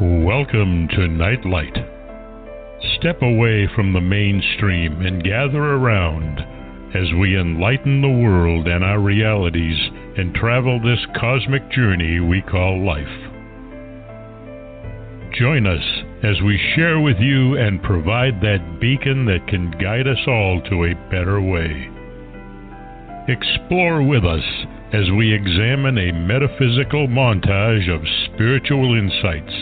Welcome to Nightlight. Step away from the mainstream and gather around as we enlighten the world and our realities and travel this cosmic journey we call life. Join us as we share with you and provide that beacon that can guide us all to a better way. Explore with us as we examine a metaphysical montage of spiritual insights,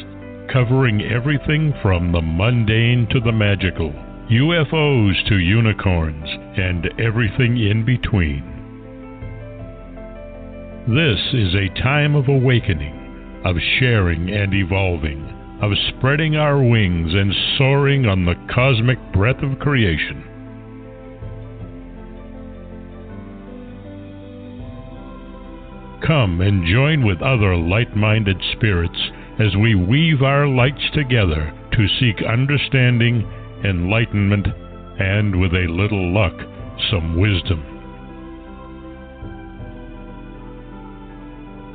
covering everything from the mundane to the magical, UFOs to unicorns, and everything in between. This is a time of awakening, of sharing and evolving, of spreading our wings and soaring on the cosmic breath of creation. Come and join with other light-minded spirits as we weave our lights together to seek understanding, enlightenment, and, with a little luck, some wisdom.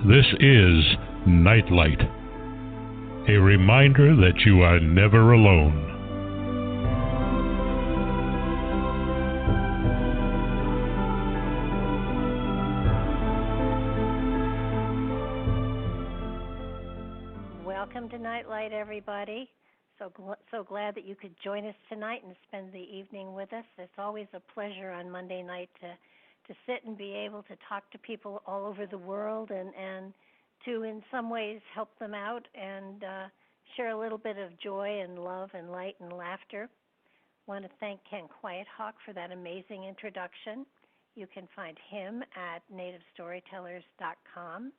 This is Nightlight, a reminder that you are never alone. Welcome to Nightlight, everybody. So glad that you could join us tonight and spend the evening with us. It's always a pleasure on Monday night to sit and be able to talk to people all over the world and to, in some ways, help them out and share a little bit of joy and love and light and laughter. I want to thank Ken Quiethawk for that amazing introduction. You can find him at nativestorytellers.com.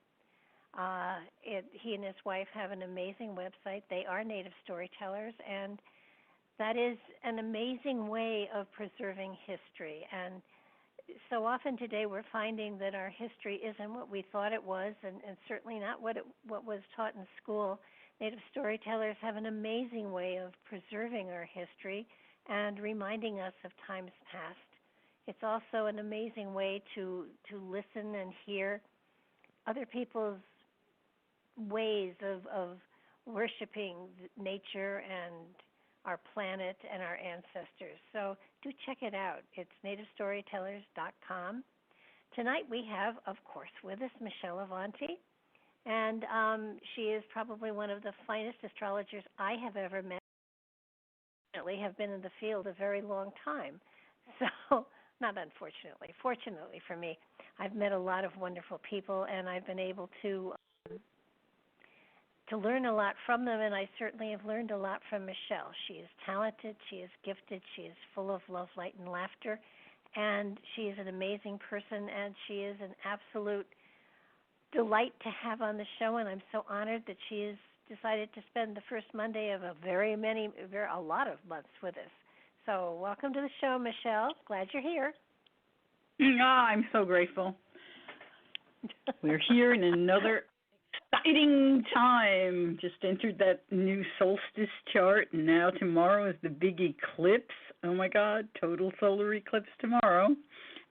He and his wife have an amazing website. They are native storytellers, and that is an amazing way of preserving history. And so often today we're finding that our history isn't what we thought it was, and certainly not what was taught in school. Native storytellers have an amazing way of preserving our history and reminding us of times past. It's also an amazing way to listen and hear other people's ways of worshiping nature and our planet and our ancestors. So do check it out. It's nativestorytellers.com. Tonight we have, of course, with us Michele Avanti, and she is probably one of the finest astrologers I have ever met. Unfortunately, have been in the field a very long time. So, not unfortunately, fortunately for me, I've met a lot of wonderful people, and I've been able to learn a lot from them, and I certainly have learned a lot from Michele. She is talented, she is gifted, she is full of love, light, and laughter, and she is an amazing person, and she is an absolute delight to have on the show, and I'm so honored that she has decided to spend the first Monday of a lot of months with us. So welcome to the show, Michele. Glad you're here. I'm so grateful. We're here in another exciting time. Just entered that new solstice chart, and now tomorrow is the big eclipse. Oh my God, total solar eclipse tomorrow.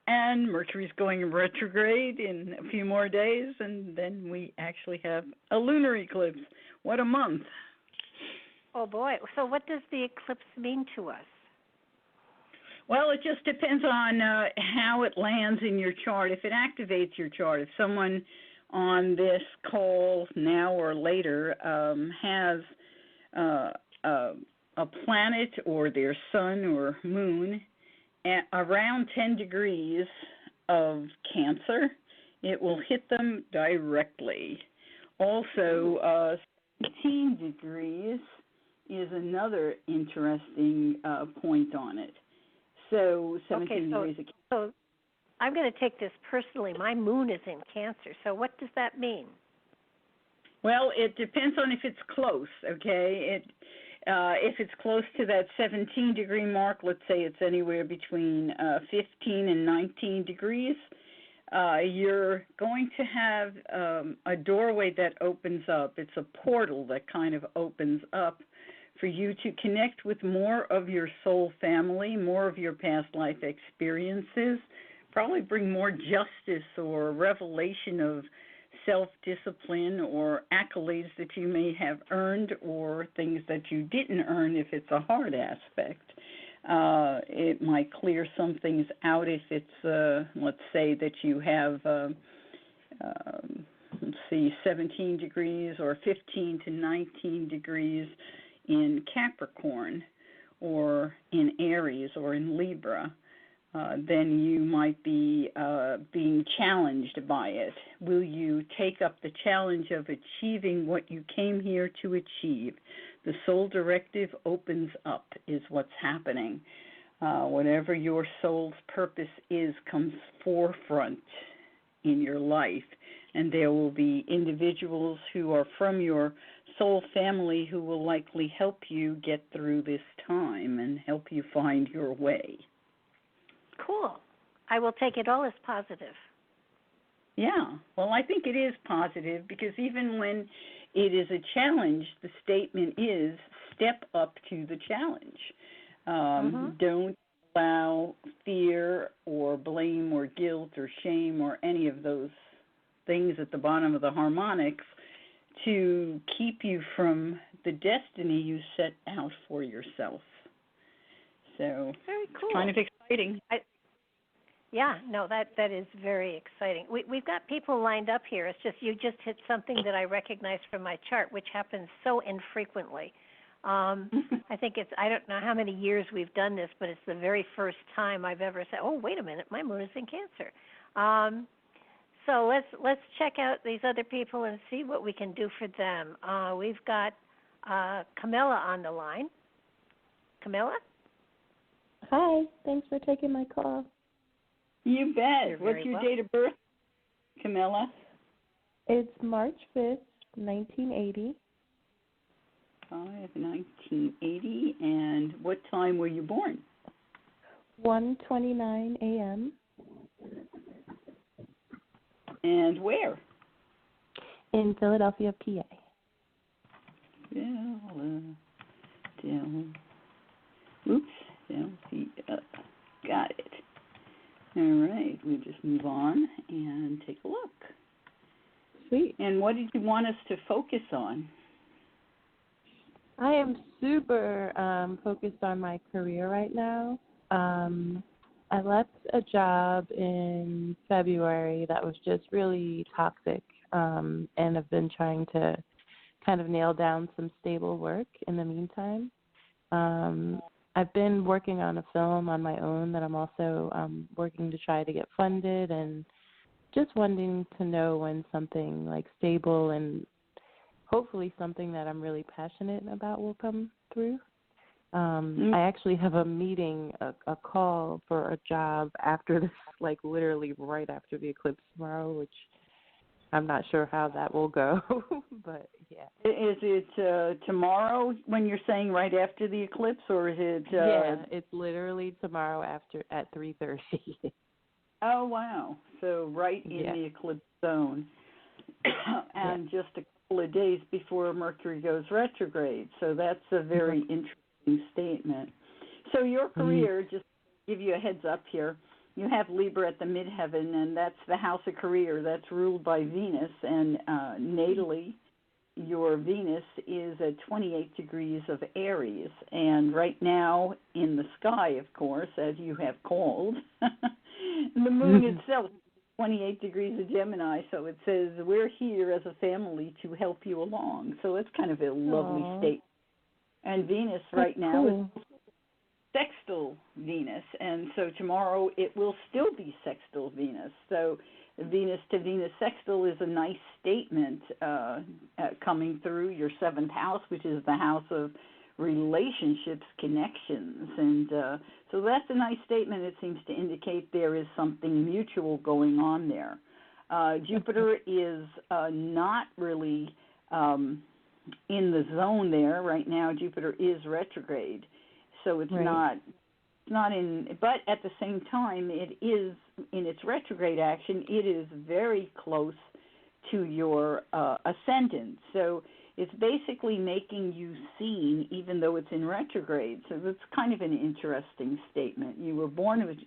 And Mercury's going retrograde in a few more days, and then we actually have a lunar eclipse. What a month. Oh boy. So what does the eclipse mean to us? Well, it just depends on how it lands in your chart. If it activates your chart, if someone on this call now or later has a planet or their sun or moon at around 10 degrees of Cancer, it will hit them directly. Also, 17 degrees is another interesting point on it. So 17 degrees of Cancer. So I'm going to take this personally. My moon is in Cancer. So what does that mean? Well, it depends on if it's close, okay? If it's close to that 17-degree mark, let's say it's anywhere between 15 and 19 degrees, you're going to have a doorway that opens up. It's a portal that kind of opens up for you to connect with more of your soul family, more of your past life experiences, probably bring more justice or revelation of self-discipline or accolades that you may have earned or things that you didn't earn if it's a hard aspect. It might clear some things out if it's, let's say that you have, 17 degrees or 15 to 19 degrees in Capricorn or in Aries or in Libra. Then you might be being challenged by it. Will you take up the challenge of achieving what you came here to achieve? The soul directive opens up is what's happening. Whatever your soul's purpose is comes forefront in your life, and there will be individuals who are from your soul family who will likely help you get through this time and help you find your way. Cool. I will take it all as positive. Yeah, well, I think it is positive because even when it is a challenge, the statement is step up to the challenge. Don't allow fear or blame or guilt or shame or any of those things at the bottom of the harmonics to keep you from the destiny you set out for yourself. So very cool. It's kind of exciting. That is very exciting. We've got people lined up here. It's just you just hit something that I recognize from my chart, which happens so infrequently. I think I don't know how many years we've done this, but it's the very first time I've ever said, oh, wait a minute, my moon is in Cancer. So let's check out these other people and see what we can do for them. We've got Camilla on the line. Camilla? Hi, thanks for taking my call. You bet. What's your date of birth, Camilla? It's March 5th, 1980. 1980. And what time were you born? 1:29 a.m. And where? In Philadelphia, PA. Philadelphia. Got it. All right, we just move on and take a look. Sweet. And what did you want us to focus on? I am super focused on my career right now. I left a job in February that was just really toxic, and I've been trying to kind of nail down some stable work in the meantime. I've been working on a film on my own that I'm also working to try to get funded, and just wanting to know when something like stable and hopefully something that I'm really passionate about will come through. I actually have a meeting, a call for a job after this, like literally right after the eclipse tomorrow, which I'm not sure how that will go, but yeah. Is it tomorrow when you're saying right after the eclipse, or is it? Yeah, it's literally tomorrow at 3:30. Oh, wow. So right in the eclipse zone. And just a couple of days before Mercury goes retrograde. So that's a very interesting statement. So your career, just to give you a heads up here, you have Libra at the midheaven, and that's the house of career. That's ruled by Venus, and natally, your Venus is at 28 degrees of Aries. And right now, in the sky, of course, as you have called, the moon itself is 28 degrees of Gemini, so it says, we're here as a family to help you along. So it's kind of a lovely state. And Venus right now is sextile Venus, and so tomorrow it will still be sextile Venus. So Venus to Venus sextile is a nice statement coming through your seventh house, which is the house of relationships, connections, and so that's a nice statement. It seems to indicate there is something mutual going on there. Jupiter is not really in the zone there right now. Jupiter is retrograde. So it's not in, but at the same time, it is in its retrograde action. It is very close to your ascendant. So it's basically making you seen, even though it's in retrograde. So that's kind of an interesting statement. You were born with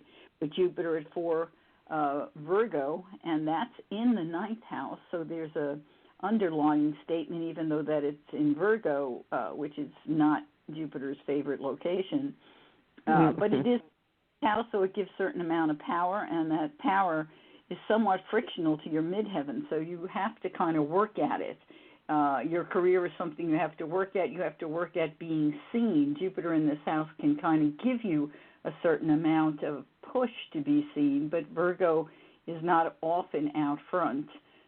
Jupiter at 4 Virgo, and that's in the ninth house. So there's a underlying statement, even though that it's in Virgo, which is not Jupiter's favorite location. But it is house, so it gives a certain amount of power, and that power is somewhat frictional to your midheaven, so you have to kind of work at it. Your career is something you have to work at. You have to work at being seen. Jupiter in this house can kind of give you a certain amount of push to be seen, but Virgo is not often out front.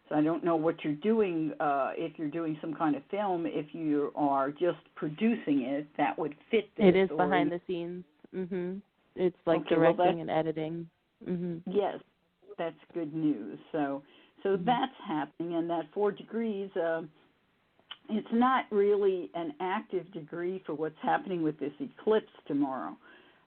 So I don't know what you're doing, if you're doing some kind of film. If you are just producing it, that would fit this. It is behind the scenes. It's like directing and editing. Yes, that's good news. So that's happening, and that 4 degrees, it's not really an active degree for what's happening with this eclipse tomorrow.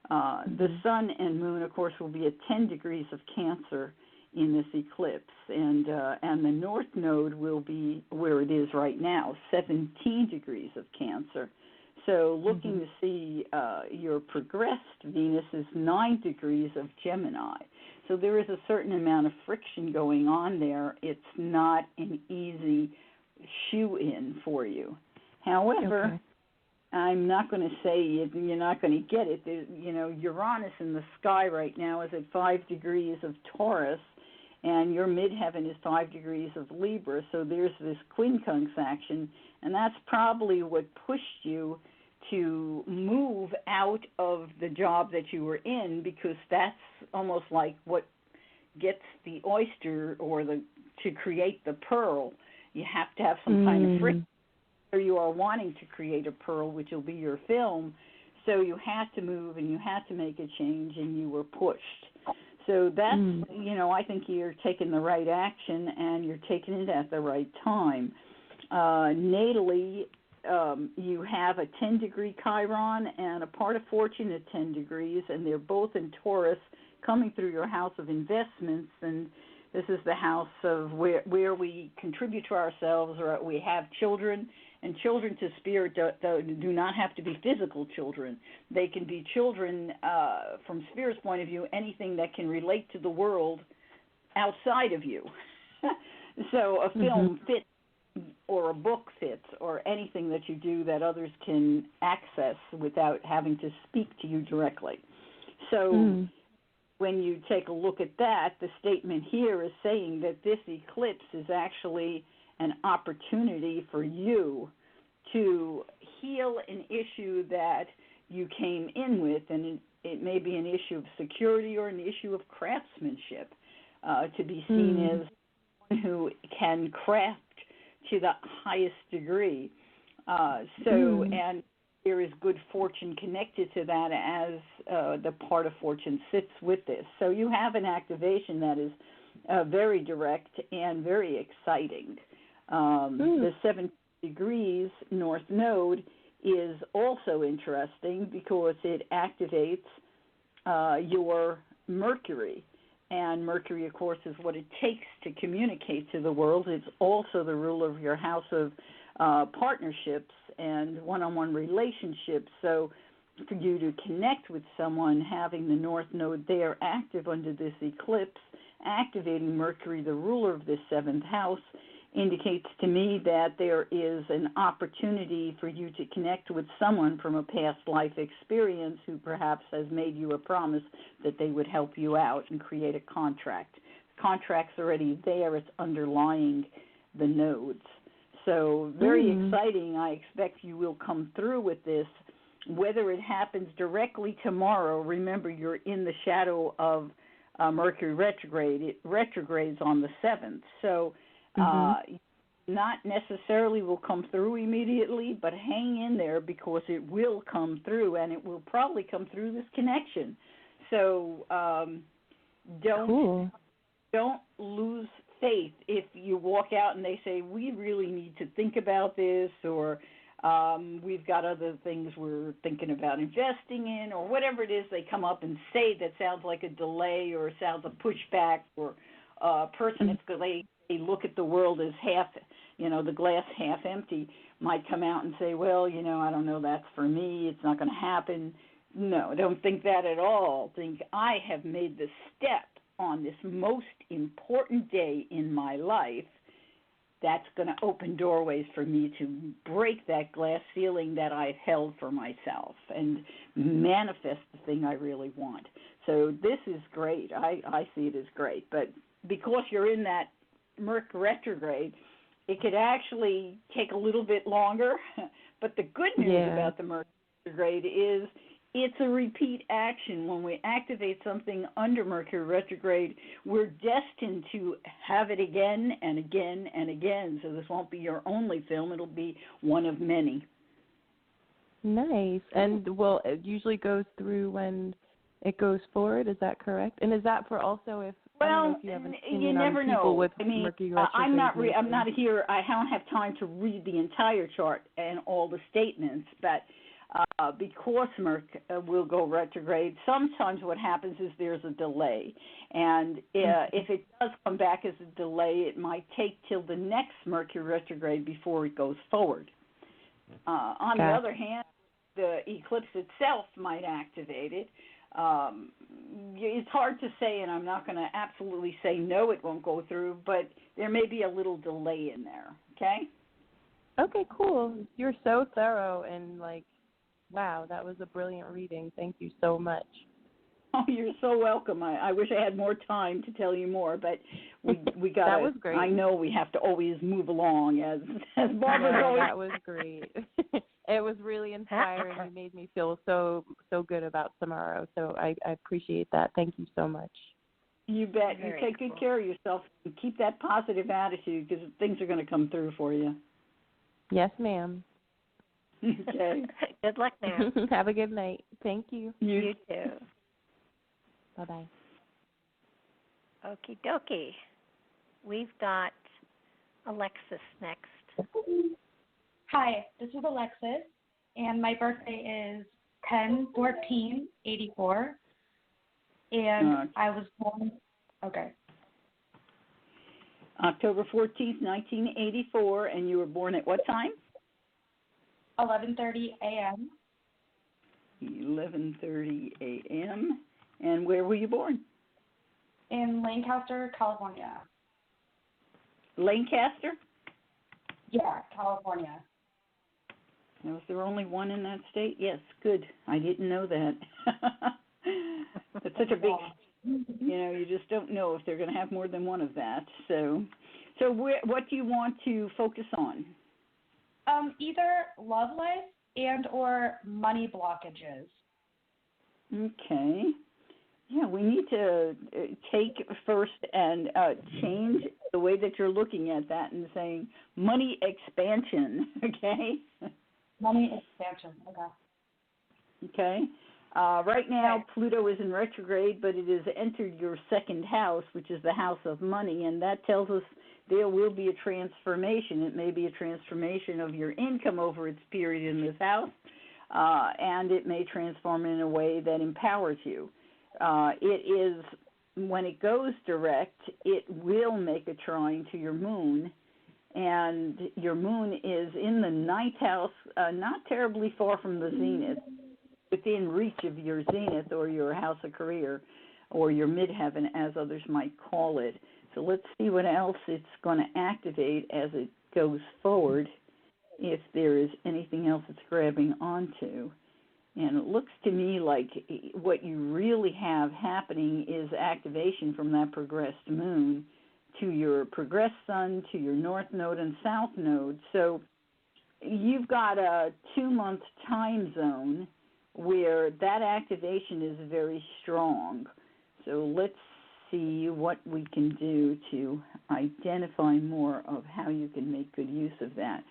The sun and moon, of course, will be at 10 degrees of Cancer in this eclipse, and the north node will be where it is right now, 17 degrees of Cancer. So looking to see your progressed Venus is 9 degrees of Gemini. So there is a certain amount of friction going on there. It's not an easy shoe-in for you. However, I'm not going to say you're not going to get it. Uranus in the sky right now is at 5 degrees of Taurus, and your midheaven is 5 degrees of Libra. So there's this quincunx action, and that's probably what pushed you to move out of the job that you were in, because that's almost like what gets the oyster or to create the pearl. You have to have some kind of friction. Or you are wanting to create a pearl, which will be your film. So you had to move and you had to make a change, and you were pushed. So that's, I think you're taking the right action, and you're taking it at the right time. Natally, you have a 10-degree Chiron and a part of fortune at 10 degrees, and they're both in Taurus, coming through your house of investments, and this is the house of where we contribute to ourselves, or we have children, and children to spirit do not have to be physical children. They can be children, from spirit's point of view, anything that can relate to the world outside of you. So a film fits, or a book fits, or anything that you do that others can access without having to speak to you directly. So when you take a look at that, the statement here is saying that this eclipse is actually an opportunity for you to heal an issue that you came in with, and it may be an issue of security or an issue of craftsmanship, to be seen as someone who can craft to the highest degree. And there is good fortune connected to that, as the part of fortune sits with this. So you have an activation that is very direct and very exciting. The 7 degrees north node is also interesting because it activates your Mercury. And Mercury, of course, is what it takes to communicate to the world. It's also the ruler of your house of partnerships and one-on-one relationships. So for you to connect with someone, having the North Node there active under this eclipse, activating Mercury, the ruler of this 7th house, indicates to me that there is an opportunity for you to connect with someone from a past life experience who perhaps has made you a promise that they would help you out and create a contract. The contract's already there. It's underlying the nodes. So very exciting. I expect you will come through with this. Whether it happens directly tomorrow, remember you're in the shadow of Mercury retrograde. It retrogrades on the 7th. So not necessarily will come through immediately, but hang in there because it will come through, and it will probably come through this connection. So don't lose faith if you walk out and they say, we really need to think about this, or we've got other things we're thinking about investing in, or whatever it is they come up and say that sounds like a delay or sounds a pushback, or a person that's they look at the world as half, the glass half empty, might come out and say, well, I don't know, that's for me, it's not going to happen. No, don't think that at all. Think, I have made the step on this most important day in my life, that's going to open doorways for me to break that glass ceiling that I've held for myself and manifest the thing I really want. So this is great. I see it as great. But because you're in that Mercury retrograde, it could actually take a little bit longer. But the good news about the Mercury retrograde is it's a repeat action. When we activate something under Mercury retrograde, we're destined to have it again and again and again. So this won't be your only film. It'll be one of many. Nice. And, well, it usually goes through when it goes forward. Is that correct? And is that for also if, I don't know if you have an opinion you never on people know. with I mean, Mercury retrograde? I'm not here. I don't have time to read the entire chart and all the statements, but because Mercury will go retrograde, sometimes what happens is there's a delay. And if it does come back as a delay, it might take till the next Mercury retrograde before it goes forward. On the other hand, the eclipse itself might activate it. It's hard to say, and I'm not going to absolutely say no, it won't go through, but there may be a little delay in there, okay? Okay, cool. You're so thorough and, wow, that was a brilliant reading. Thank you so much. Oh, you're so welcome. I wish I had more time to tell you more, but we got. That was great. I know we have to always move along, as Barbara's always. That was great. It was really inspiring. You made me feel so good about tomorrow. So I appreciate that. Thank you so much. You bet. You take good care of yourself and keep that positive attitude, because things are going to come through for you. Yes, ma'am. Okay. Good luck now. Have a good night. Thank you. You too. Bye-bye. Okie dokie. We've got Alexis next. Hi, this is Alexis, and my birthday is 10/14/84, and I was born. Okay. October 14th, 1984, and you were born at what time? 11:30 a.m. 11:30 a.m. And where were you born? In Lancaster, California. Lancaster? Yeah, California. Was there only one in that state? Yes, good. I didn't know that. It's such a big, you just don't know if they're going to have more than one of that. So what do you want to focus on? Either love life and or money blockages. Okay. Yeah, we need to take first and change the way that you're looking at that and saying money expansion, okay? Money expansion, okay. Okay. Right now, Pluto is in retrograde, but it has entered your second house, which is the house of money, and that tells us there will be a transformation. It may be a transformation of your income over its period in this house, and it may transform in a way that empowers you. It is, when it goes direct, it will make a trine to your moon, and your moon is in the ninth house, not terribly far from the zenith, within reach of your zenith or your house of career or your midheaven, as others might call it. So let's see what else it's going to activate as it goes forward, if there is anything else it's grabbing onto. And it looks to me like what you really have happening is activation from that progressed moon to your progressed sun, to your north node and south node. So you've got a 2-month time zone where that activation is very strong. So let's see what we can do to identify more of how you can make good use of that.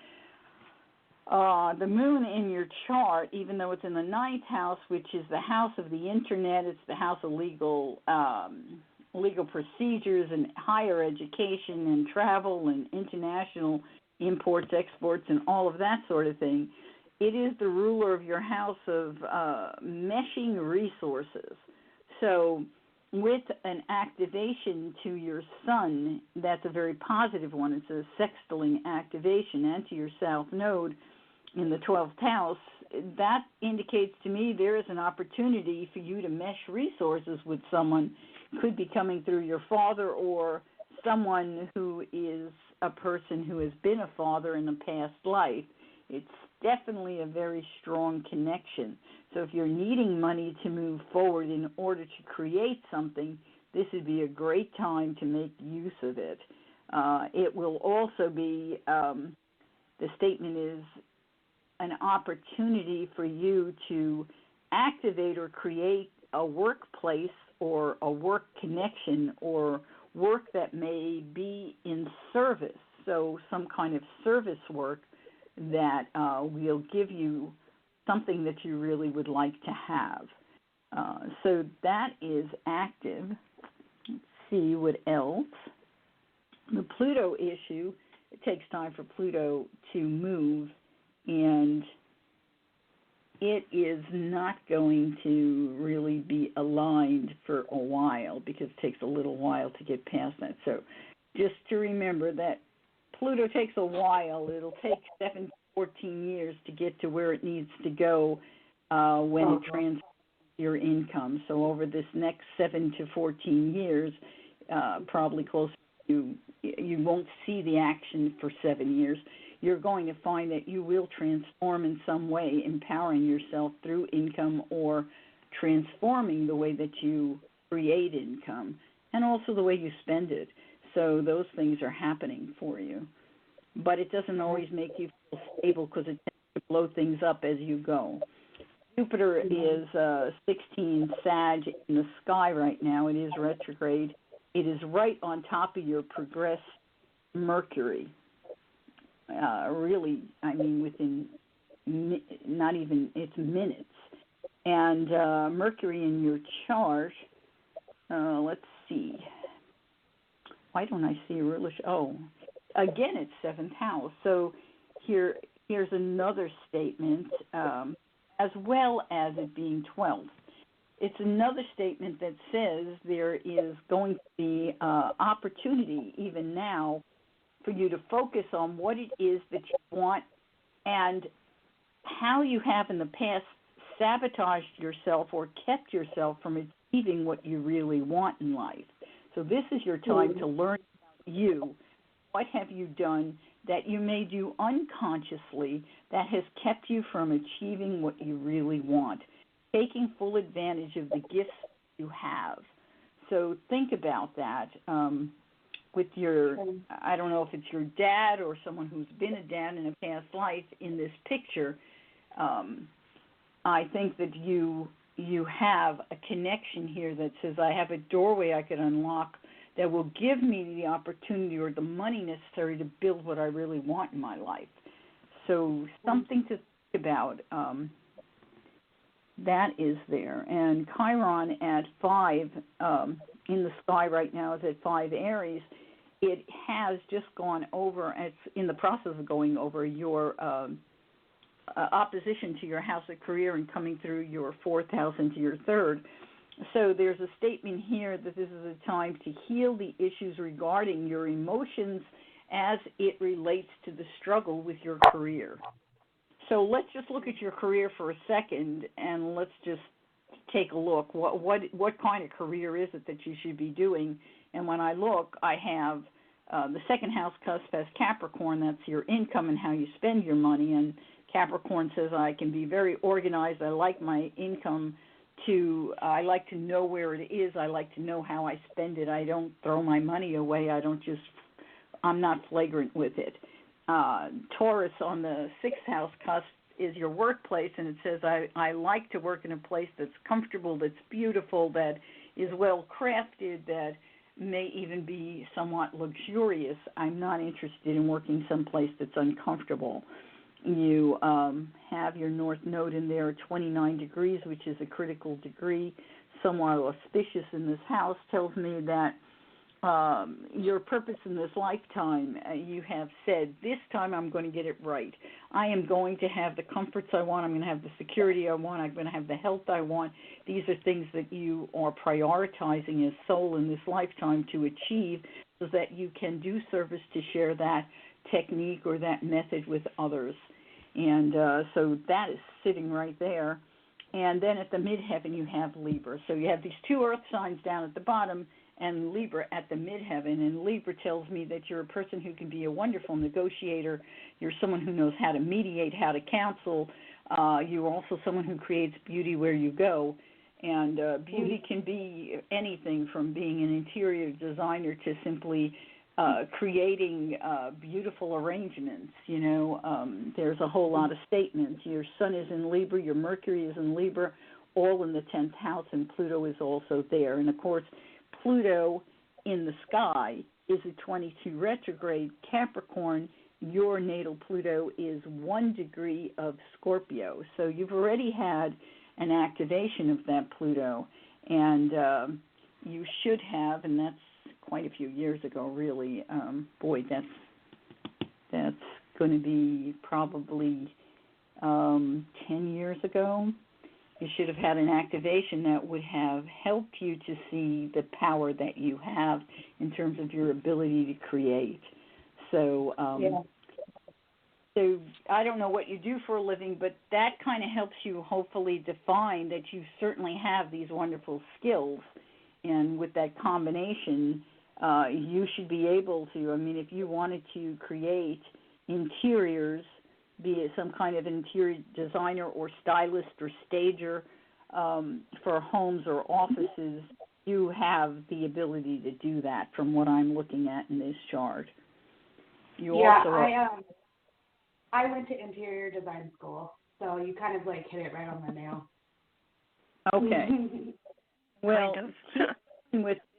The moon in your chart, even though it's in the ninth house, which is the house of the internet, it's the house of legal procedures and higher education and travel and international imports, exports, and all of that sort of thing. It is the ruler of your house of meshing resources. So with an activation to your sun, that's a very positive one. It's a sextiling activation, and to your south node in the 12th house, that indicates to me there is an opportunity for you to mesh resources with someone. Could be coming through your father or someone who is a person who has been a father in a past life. It's definitely a very strong connection. So if you're needing money to move forward in order to create something, this would be a great time to make use of it. It will also be, the statement is, an opportunity for you to activate or create a workplace or a work connection or work that may be in service. So some kind of service work that will give you something that you really would like to have. So that is active. Let's see what else. The Pluto issue, it takes time for Pluto to move, and it is not going to really be aligned for a while because it takes a little while to get past that. So just to remember that Pluto takes a while. It'll take 7 to 14 years to get to where it needs to go when it transfers your income. So over this next 7 to 14 years, probably closer to, you won't see the action for 7 years. You're going to find that you will transform in some way, empowering yourself through income or transforming the way that you create income and also the way you spend it. So those things are happening for you. But it doesn't always make you feel stable because it tends to blow things up as you go. Jupiter is 16 Sag in the sky right now. It is retrograde. It is right on top of your progressed Mercury. Really, I mean, within not even, it's minutes. And Mercury in your chart, let's see. Why don't I see a ruler? Oh, again, it's 7th house. So here's another statement, as well as it being 12th. It's another statement that says there is going to be opportunity, even now, for you to focus on what it is that you want and how you have in the past sabotaged yourself or kept yourself from achieving what you really want in life. So this is your time to learn about you. What have you done that you may do unconsciously that has kept you from achieving what you really want, taking full advantage of the gifts you have. So think about that with your, I don't know if it's your dad or someone who's been a dad in a past life in this picture. I think that you have a connection here that says, I have a doorway I could unlock that will give me the opportunity or the money necessary to build what I really want in my life. So something to think about. That is there. And Chiron at 5 in the sky right now is at 5 Aries. It has just gone over, it's in the process of going over your opposition to your house of career and coming through your 4th house into your 3rd. So there's a statement here that this is a time to heal the issues regarding your emotions as it relates to the struggle with your career. So let's just look at your career for a second, and let's just take a look. What kind of career is it that you should be doing? And when I look, I have the 2nd house cusp as Capricorn. That's your income and how you spend your money. And Capricorn says I can be very organized. I like my income I like to know where it is. I like to know how I spend it. I don't throw my money away. I'm not flagrant with it. Taurus on the 6th house cusp is your workplace, and it says I like to work in a place that's comfortable, that's beautiful, that is well crafted, that may even be somewhat luxurious. I'm not interested in working someplace that's uncomfortable. You have your North Node in there at 29 degrees, which is a critical degree, somewhat auspicious in this house, tells me that your purpose in this lifetime, you have said, this time I'm going to get it right. I am going to have the comforts I want. I'm going to have the security I want. I'm going to have the health I want. These are things that you are prioritizing as soul in this lifetime to achieve so that you can do service to share that technique or that method with others. And so that is sitting right there. And then at the midheaven, you have Libra. So you have these two earth signs down at the bottom and Libra at the midheaven. And Libra tells me that you're a person who can be a wonderful negotiator. You're someone who knows how to mediate, how to counsel. You're also someone who creates beauty where you go. And beauty can be anything from being an interior designer to simply creating beautiful arrangements. There's a whole lot of statements. Your sun is in Libra, your Mercury is in Libra, all in the 10th house, and Pluto is also there. And, of course, Pluto in the sky is a 22 retrograde Capricorn. Your natal Pluto is 1 degree of Scorpio. So you've already had an activation of that Pluto, and you should have, and that's quite a few years ago, really. That's going to be probably 10 years ago. You should have had an activation that would have helped you to see the power that you have in terms of your ability to create. So, So I don't know what you do for a living, but that kind of helps you hopefully define that you certainly have these wonderful skills. And with that combination, you should be able to, if you wanted to create interiors, be it some kind of interior designer or stylist or stager for homes or offices, you have the ability to do that from what I'm looking at in this chart. I went to interior design school, so you kind of hit it right on the nail. Okay. Well,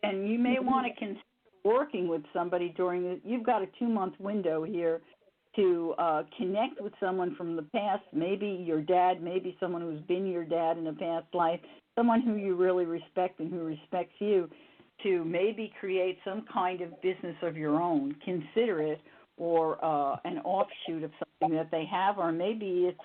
and you may want to consider working with somebody you've got a 2-month window here to connect with someone from the past, maybe your dad, maybe someone who's been your dad in a past life, someone who you really respect and who respects you, to maybe create some kind of business of your own. Consider it, or an offshoot of something that they have, or maybe it's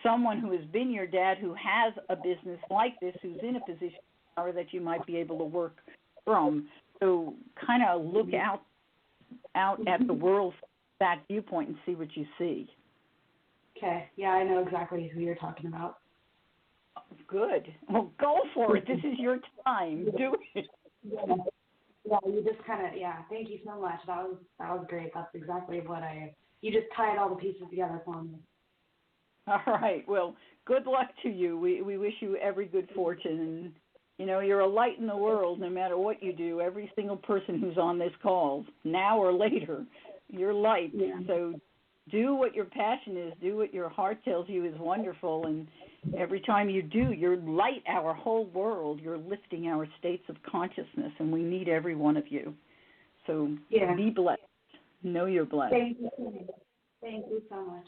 someone who has been your dad who has a business like this, who's in a position of power that you might be able to work from. So kind of look out at the world from that viewpoint and see what you see. Okay. Yeah, I know exactly who you're talking about. Good. Well, go for it. This is your time. Do it. Yeah, you just thank you so much. That was great. That's exactly what you just tied all the pieces together for me. All right. Well, good luck to you. We wish you every good fortune. And, you're a light in the world no matter what you do. Every single person who's on this call, now or later, you're light. Yeah. So do what your passion is. Do what your heart tells you is wonderful. And every time you do, you light our whole world. You're lifting our states of consciousness, and we need every one of you. So be blessed. Know you're blessed. Thank you. Thank you so much.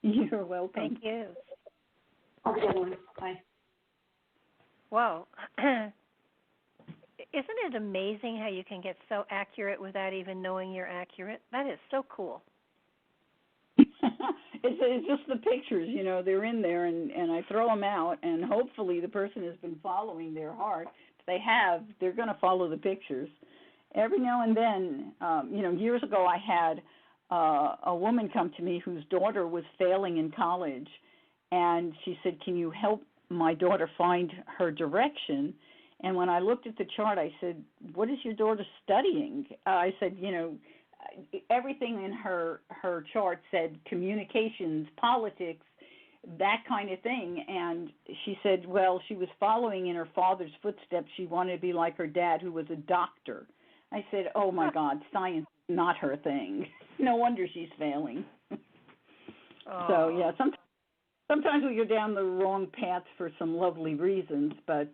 You're welcome. Thank you. Have a good one. Bye. Whoa. Isn't it amazing how you can get so accurate without even knowing you're accurate? That is so cool. It's just the pictures, they're in there, and I throw them out, and hopefully the person has been following their heart. If they have, they're going to follow the pictures. Every now and then, years ago I had a woman come to me whose daughter was failing in college, and she said, "Can you help my daughter find her direction?" And when I looked at the chart, I said, "What is your daughter studying?" I said, everything in her chart said communications, politics, that kind of thing. And she said, well, she was following in her father's footsteps. She wanted to be like her dad, who was a doctor. I said, oh, my God, science is not her thing. No wonder she's failing. So, yeah, sometimes we go down the wrong path for some lovely reasons, but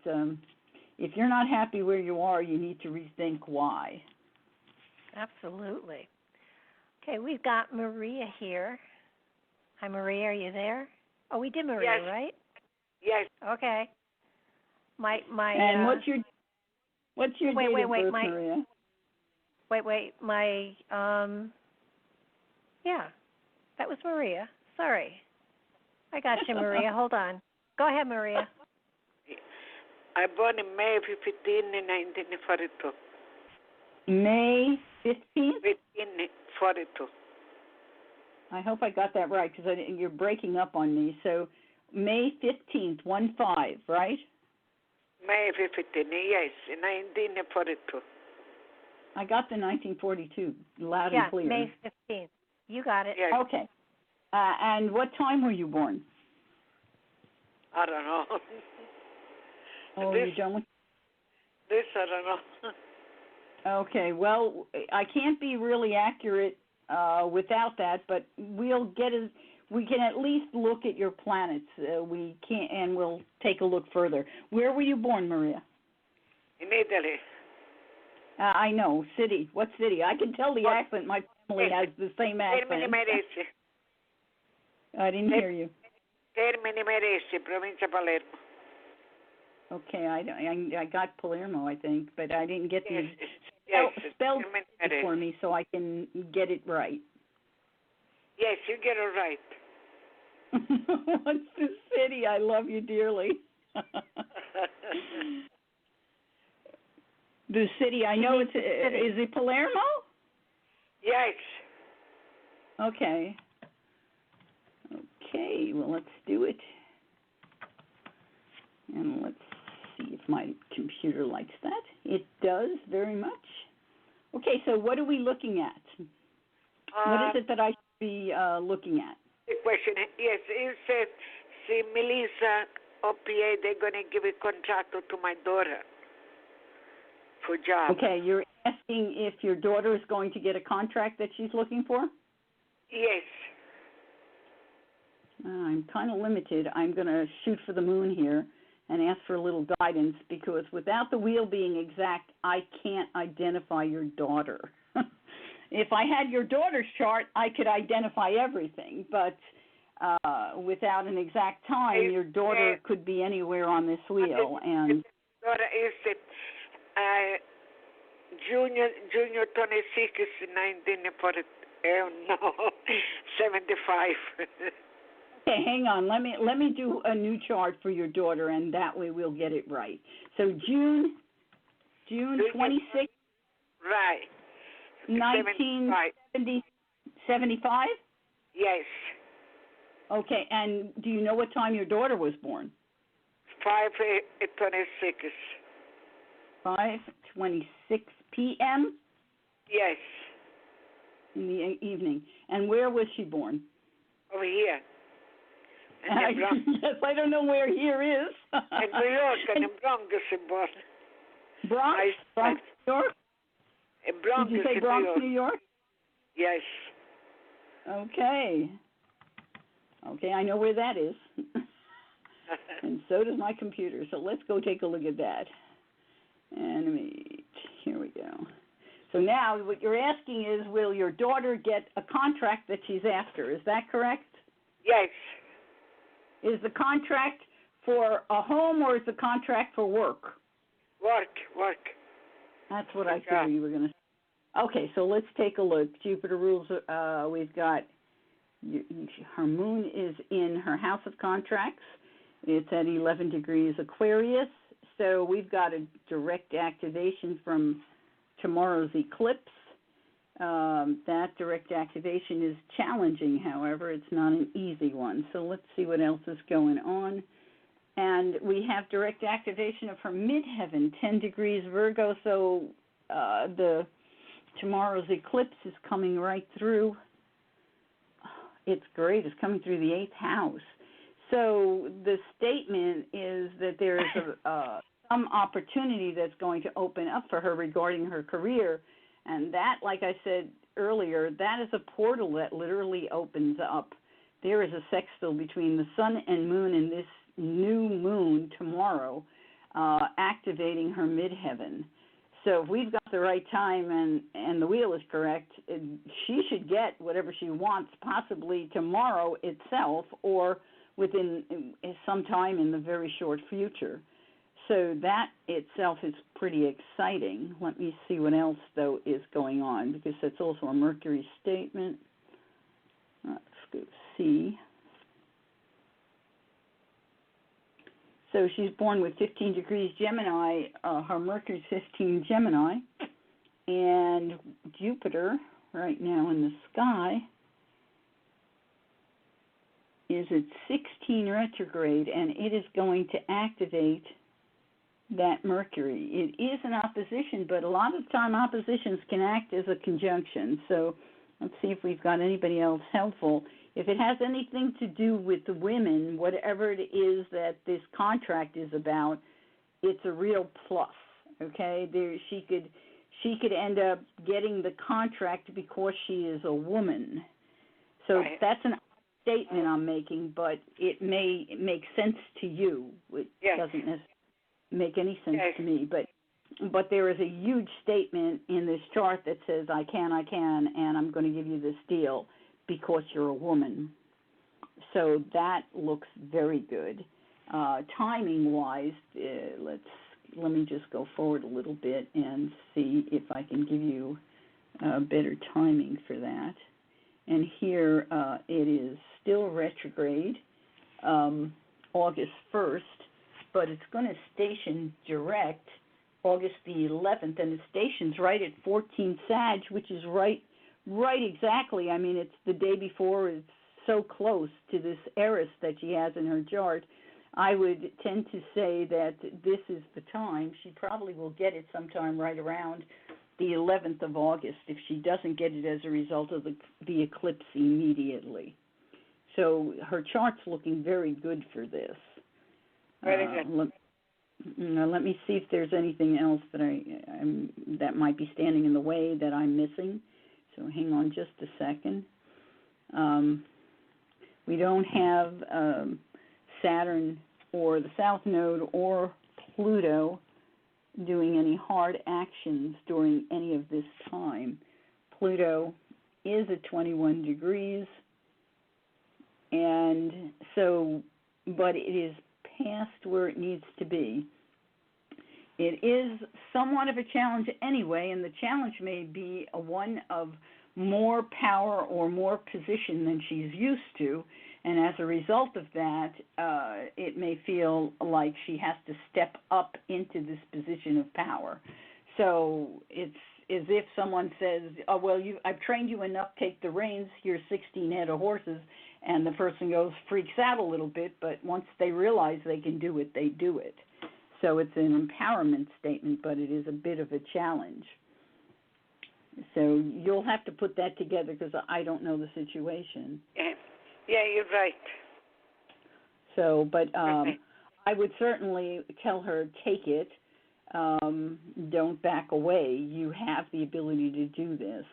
if you're not happy where you are, you need to rethink why. Absolutely. Okay, we've got Maria here. Hi, Maria. Are you there? Oh, we did Maria, yes. Right? Yes. Okay. My. And what's your date of birth, Maria? Wait. Yeah, that was Maria. Sorry. I got you, Maria. Hold on. Go ahead, Maria. I born in May 15, 1942. May 15th? 1542. I hope I got that right because you're breaking up on me. So May 15th, 1-5, right? May 15, yes, 1942. I got the 1942 loud and clear. May 15th. You got it. Yes. Okay. And what time were you born? I don't know. Oh, you don't? This I don't know. Okay. Well, I can't be really accurate without that, but we can at least look at your planets. We can't, and we'll take a look further. Where were you born, Maria? In Italy. I know. City. What city? I can tell the accent. My family has the same accent. Termini Merese. I didn't hear you. Termini Merese, provincia Palermo. Okay, I got Palermo, I think, but I didn't get the spell it for me so I can get it right. Yes, you get it right. What's the city? I love you dearly. The city, I know is it Palermo? Yes. Okay. Okay, well, let's do it. And let's see if my computer likes that. It does very much. Okay, so what are we looking at? What is it that I should be looking at? The question, yes, it said, see, Melissa OPA, they're going to give a contract to my daughter for job. Okay, you're asking if your daughter is going to get a contract that she's looking for? Yes. I'm kind of limited. I'm going to shoot for the moon here and ask for a little guidance because without the wheel being exact, I can't identify your daughter. If I had your daughter's chart, I could identify everything, but without an exact time, your daughter could be anywhere on this wheel. And daughter is Junior 26 is 1940. No, 75. Okay, hang on. Let me do a new chart for your daughter, and that way we'll get it right. So June 26th, right. 1970, 75? Yes. Okay, and do you know what time your daughter was born? 5:26. 5:26 p.m. Yes. In the evening. And where was she born? Over here. Yes, I don't know where here is. In New York, in the Bronx, she born. Bronx, New York? Bronx, did you say Bronx, New York? Yes. Okay. Okay, I know where that is. And so does my computer. So let's go take a look at that. Animate. Here we go. So now what you're asking is, will your daughter get a contract that she's after? Is that correct? Yes. Is the contract for a home or is the contract for work? Work. That's what I figured you were going to say. Okay, so let's take a look. Jupiter rules, we've got, her moon is in her house of contracts. It's at 11 degrees Aquarius. So we've got a direct activation from tomorrow's eclipse. That direct activation is challenging, however. It's not an easy one. So let's see what else is going on. And we have direct activation of her midheaven, 10 degrees Virgo. So tomorrow's eclipse is coming right through. It's great. It's coming through the 8th house. So the statement is that there's some opportunity that's going to open up for her regarding her career. And that, like I said earlier, that is a portal that literally opens up. There is a sextile between the sun and moon and this new moon tomorrow activating her midheaven. So if we've got the right time and the wheel is correct, she should get whatever she wants possibly tomorrow itself or within some time in the very short future. So that itself is pretty exciting. Let me see what else, though, is going on, because that's also a Mercury statement. Let's go see. So she's born with 15 degrees Gemini. Her Mercury's 15 Gemini. And Jupiter, right now in the sky, is at 16 retrograde, and it is going to activate that Mercury. It is an opposition, but a lot of time oppositions can act as a conjunction. So let's see if we've got anybody else helpful. If it has anything to do with the women, whatever it is that this contract is about, it's a real plus. Okay, she could end up getting the contract because she is a woman. So right. That's an statement I'm making, but it may make sense to you. It yes. doesn't necessarily make any sense yes. to me, but there is a huge statement in this chart that says I can, and I'm going to give you this deal because you're a woman. So that looks very good. Timing-wise, let me just go forward a little bit and see if I can give you better timing for that. And here it is still retrograde, August 1st, but it's going to station direct August the 11th, and it stations right at 14 Sag, which is right exactly. I mean, it's the day before. It's so close to this Eris that she has in her chart. I would tend to say that this is the time. She probably will get it sometime right around the 11th of August if she doesn't get it as a result of the eclipse immediately. So her chart's looking very good for this. Very good. Let me see if there's anything else that that might be standing in the way that I'm missing. So hang on just a second. We don't have Saturn or the South Node or Pluto doing any hard actions during any of this time. Pluto is at 21 degrees, and so, but it is past where it needs to be. It is somewhat of a challenge anyway, and the challenge may be one of more power or more position than she's used to, and as a result of that, it may feel like she has to step up into this position of power. So it's as if someone says, oh, well, I've trained you enough, take the reins, here's 16 head of horses, and the person freaks out a little bit, but once they realize they can do it, they do it. So it's an empowerment statement, but it is a bit of a challenge. So you'll have to put that together because I don't know the situation. Yeah, you're right. So, but I would certainly tell her, take it. Don't back away. You have the ability to do this.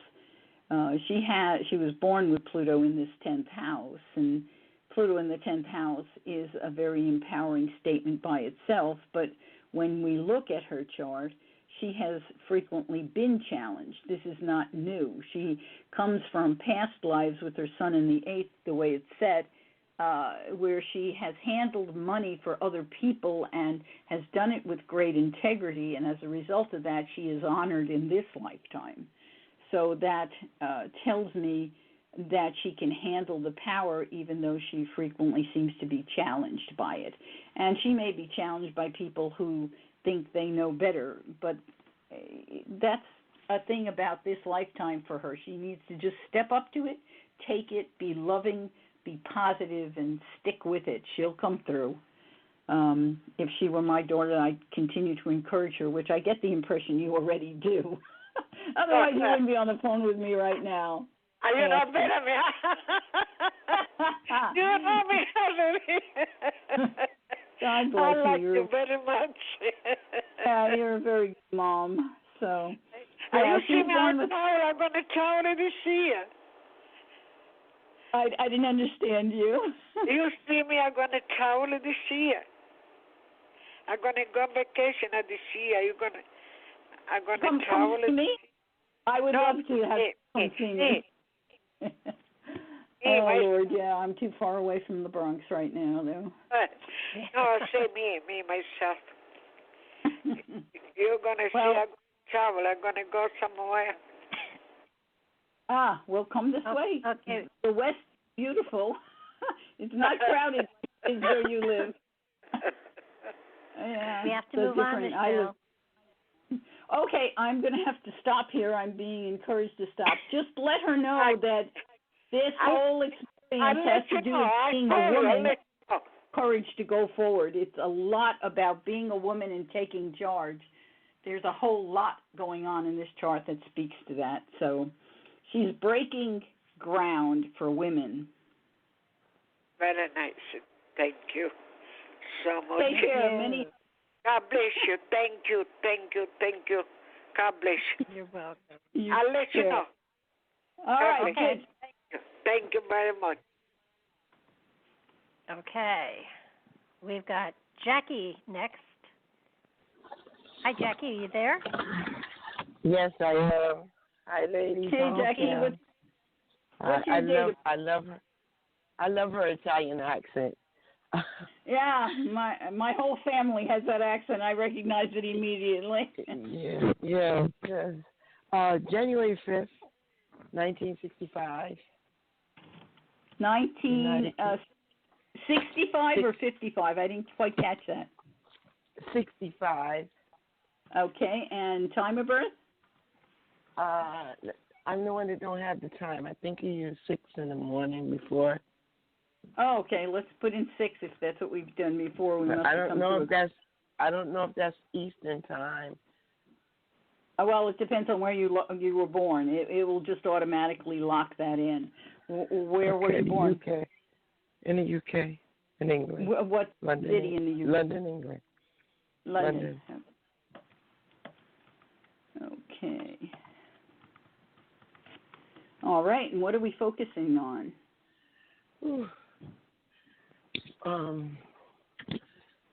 She was born with Pluto in this 10th house, and Pluto in the 10th house is a very empowering statement by itself, but when we look at her chart, she has frequently been challenged. This is not new. She comes from past lives with her sun in the 8th, the way it's set, where she has handled money for other people and has done it with great integrity, and as a result of that, she is honored in this lifetime. So that tells me that she can handle the power even though she frequently seems to be challenged by it. And she may be challenged by people who think they know better, but that's a thing about this lifetime for her. She needs to just step up to it, take it, be loving, be positive, and stick with it. She'll come through. If she were my daughter, I'd continue to encourage her, which I get the impression you already do. Otherwise, you wouldn't be on the phone with me right now. You know better me. You know me better. God bless I like you. you very much. Yeah, you're a very good mom. So, you see me on the phone, I'm going to travel this year. I didn't understand you. You see me, I'm going to travel this year. I'm going to go on vacation this year. I'm going to travel. Come see me? I would love to have come see me. Oh, Lord, yeah, I'm too far away from the Bronx right now, though. No, say me, myself. You're going to see I'm going to travel. I'm going to go somewhere. Well, come this way. Okay. The West is beautiful. It's not crowded is where you live. Yeah, we have to move on this now. Okay, I'm going to have to stop here. I'm being encouraged to stop. Just let her know that this whole experience finance has to do with being a woman. Courage to go forward. It's a lot about being a woman and taking charge. There's a whole lot going on in this chart that speaks to that. So she's breaking ground for women. Very nice. Thank you so much. Thank you. God bless you. Thank you. God bless you. You're welcome. I'll let you know. All right. Okay. Thank you very much. Okay. We've got Jackie next. Hi, Jackie. Are you there? Yes, I am. Hi, ladies. Hey, Jackie. What's your date? I love her. I love her Italian accent. Yeah, my whole family has that accent. I recognize it immediately. Yes. January 5th, 1965. 1965 or 55? I didn't quite catch that. 65. Okay, and time of birth? I'm the one that don't have the time. I think you use 6 in the morning before. Oh, okay. Let's put in 6 if that's what we've done before. I don't know if that's Eastern time. Well, it depends on where you were born. It will just automatically lock that in. Where were you born? UK. In the UK, in England. What London, city in the UK? London, England. London. Okay. All right. And what are we focusing on?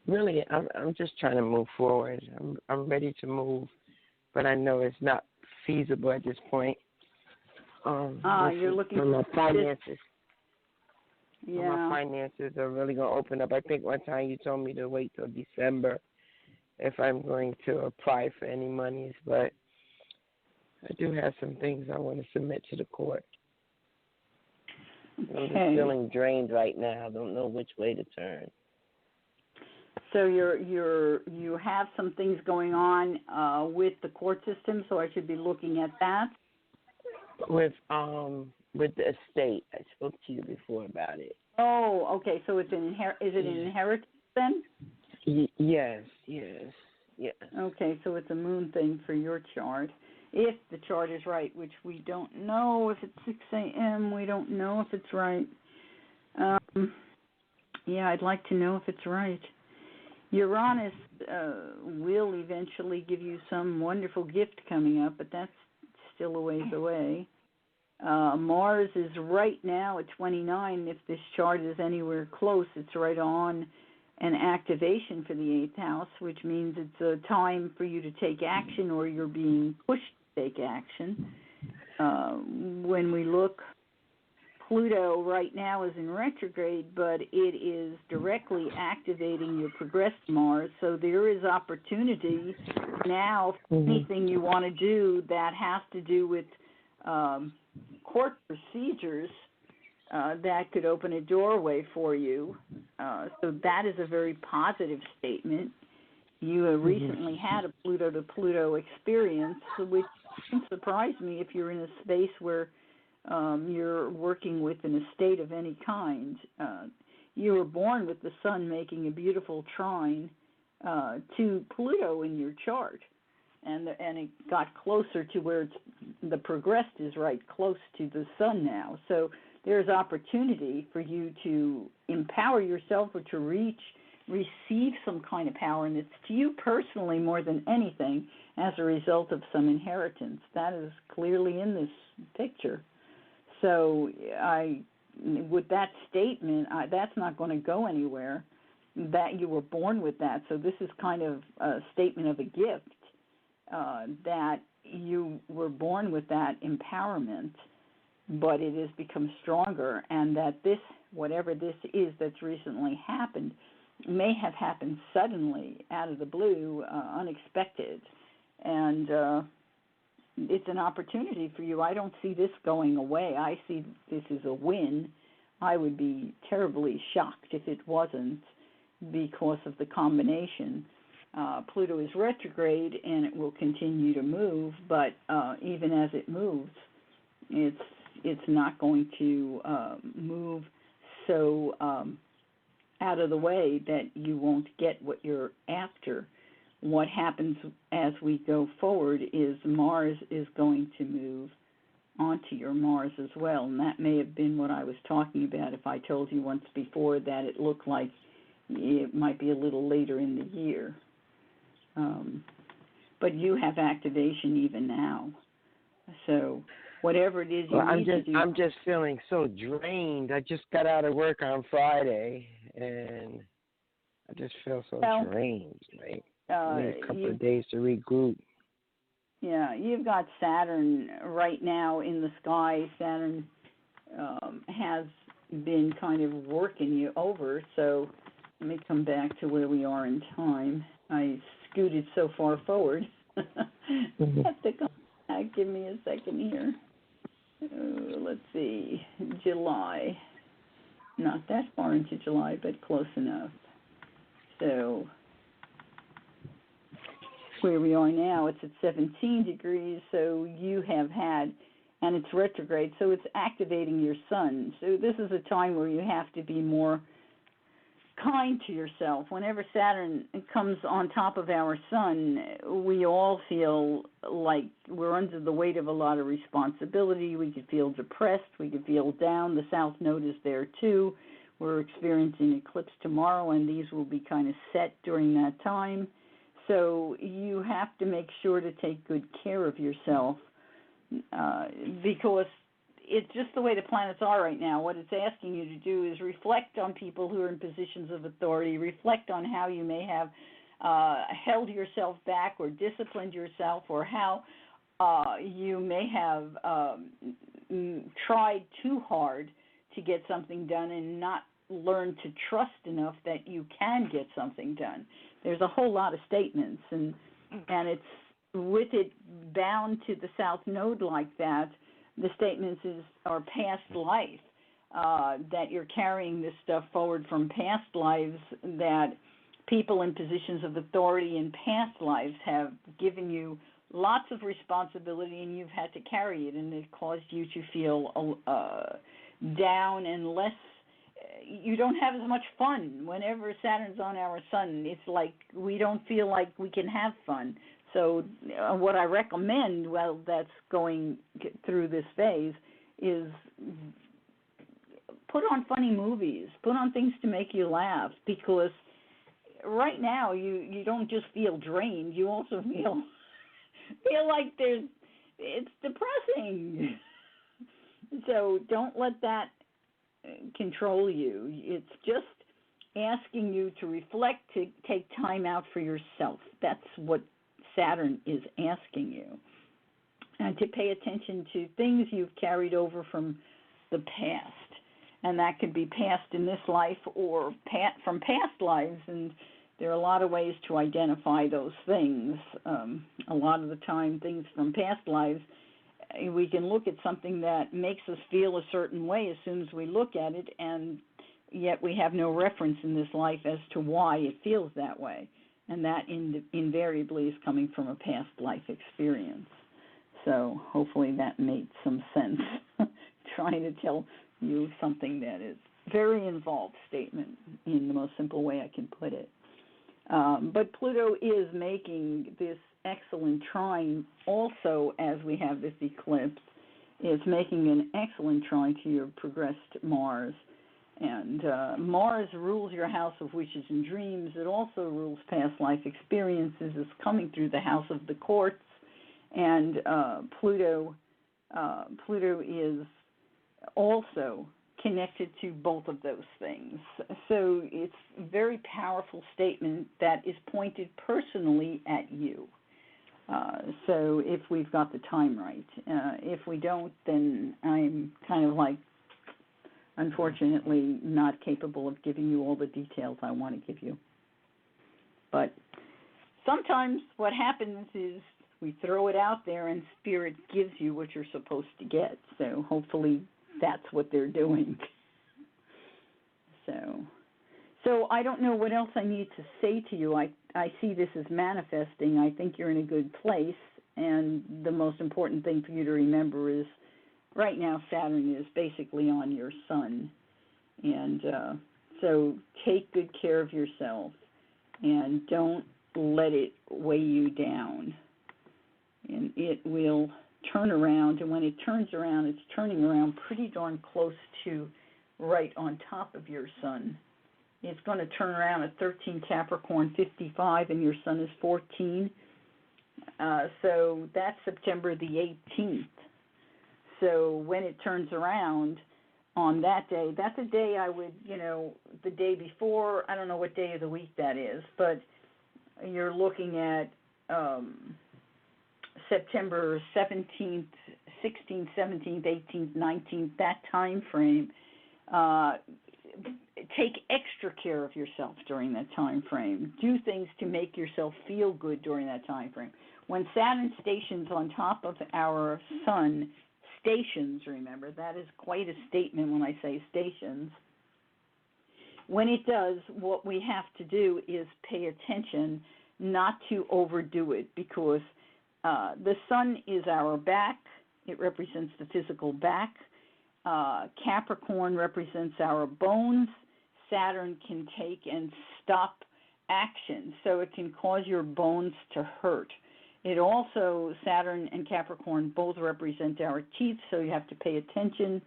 Really, I'm just trying to move forward. I'm ready to move, but I know it's not feasible at this point. You're looking for my finances. Yeah. My finances are really going to open up. I think one time you told me to wait till December if I'm going to apply for any monies, but I do have some things I want to submit to the court. Okay. I'm just feeling drained right now. I don't know which way to turn. So you have some things going on with the court system, so I should be looking at that. With the estate, I spoke to you before about it. Oh, okay. So it's is it an inheritance then? Yes. Okay, so it's a moon thing for your chart. If the chart is right, which we don't know if it's 6 a.m., we don't know if it's right. Yeah, I'd like to know if it's right. Uranus will eventually give you some wonderful gift coming up, but that's still a ways away. Mars is right now at 29. If this chart is anywhere close, it's right on an activation for the 8th house, which means it's a time for you to take action or you're being pushed to take action. When we look, Pluto right now is in retrograde, but it is directly activating your progressed Mars, so there is opportunity now for anything you want to do that has to do with court procedures that could open a doorway for you. So that is a very positive statement. You recently had a Pluto to Pluto experience, which wouldn't surprise me if you're in a space where you're working with an estate of any kind. You were born with the sun making a beautiful trine to Pluto in your chart. And it got closer to where the progressed is right close to the sun now. So there's opportunity for you to empower yourself or to receive some kind of power, and it's to you personally more than anything as a result of some inheritance. That is clearly in this picture. So with that statement, that's not going to go anywhere, that you were born with that. So this is kind of a statement of a gift. That you were born with that empowerment, but it has become stronger, and that this, whatever this is that's recently happened, may have happened suddenly, out of the blue, unexpected, and it's an opportunity for you. I don't see this going away. I see this as a win. I would be terribly shocked if it wasn't, because of the combination. Pluto is retrograde, and it will continue to move, but even as it moves, it's not going to move so out of the way that you won't get what you're after. What happens as we go forward is Mars is going to move onto your Mars as well, and that may have been what I was talking about if I told you once before that it looked like it might be a little later in the year. But you have activation even now. So whatever it is you need to do. I'm just feeling so drained. I just got out of work on Friday, and I just feel so drained. Like, I need a couple of days to regroup. Yeah, you've got Saturn right now in the sky. Saturn has been kind of working you over. So let me come back to where we are in time. I scooted so far forward. Have to come back. Give me a second here. Let's see, July. Not that far into July, but close enough. So where we are now, it's at 17 degrees, so you have had, and it's retrograde, so it's activating your sun. So this is a time where you have to be more kind to yourself. Whenever Saturn comes on top of our sun, we all feel like we're under the weight of a lot of responsibility. We could feel depressed. We could feel down. The South Node is there too. We're experiencing eclipse tomorrow, and these will be kind of set during that time. So you have to make sure to take good care of yourself because it's just the way the planets are right now. What it's asking you to do is reflect on people who are in positions of authority, reflect on how you may have held yourself back or disciplined yourself, or how you may have tried too hard to get something done and not learned to trust enough that you can get something done. There's a whole lot of statements, and it's with it bound to the South Node like that. The statements are past life, that you're carrying this stuff forward from past lives, that people in positions of authority in past lives have given you lots of responsibility and you've had to carry it, and it caused you to feel down and less. You don't have as much fun. Whenever Saturn's on our sun, it's like we don't feel like we can have fun. So what I recommend, well, that's going through this phase, is put on funny movies, put on things to make you laugh, because right now you don't just feel drained, you also feel like it's depressing. So don't let that control you. It's just asking you to reflect, to take time out for yourself. That's what Saturn is asking you. And to pay attention to things you've carried over from the past. And that could be past in this life or from past lives. And there are a lot of ways to identify those things. A lot of the time, things from past lives, we can look at something that makes us feel a certain way as soon as we look at it, and yet we have no reference in this life as to why it feels that way. And that invariably is coming from a past life experience. So hopefully that made some sense. Trying to tell you something that is very involved statement in the most simple way I can put it. But Pluto is making this excellent trine also as we have this eclipse. It's making an excellent trine to your progressed Mars. And Mars rules your house of wishes and dreams. It also rules past life experiences. It's coming through the house of the courts. And Pluto is also connected to both of those things. So it's a very powerful statement that is pointed personally at you. So if we've got the time right. If we don't, then I'm kind of like, unfortunately, not capable of giving you all the details I want to give you. But sometimes what happens is we throw it out there and Spirit gives you what you're supposed to get. So hopefully that's what they're doing. So I don't know what else I need to say to you. I see this as manifesting. I think you're in a good place. And the most important thing for you to remember is right now Saturn is basically on your sun. And so take good care of yourself and don't let it weigh you down. And it will turn around, and when it turns around, it's turning around pretty darn close to right on top of your sun. It's going to turn around at 13 Capricorn 55, and your sun is 14. So that's September the 18th. So when it turns around on that day, that's a day I would, the day before, I don't know what day of the week that is, but you're looking at September 17th, 16th, 17th, 18th, 19th, that time frame. Take extra care of yourself during that time frame. Do things to make yourself feel good during that time frame. When Saturn stations on top of our sun, stations, remember, that is quite a statement when I say stations. When it does, what we have to do is pay attention not to overdo it, because the sun is our back. It represents the physical back. Capricorn represents our bones. Saturn can take and stop action, so it can cause your bones to hurt. It also, Saturn and Capricorn both represent our teeth, so you have to pay attention.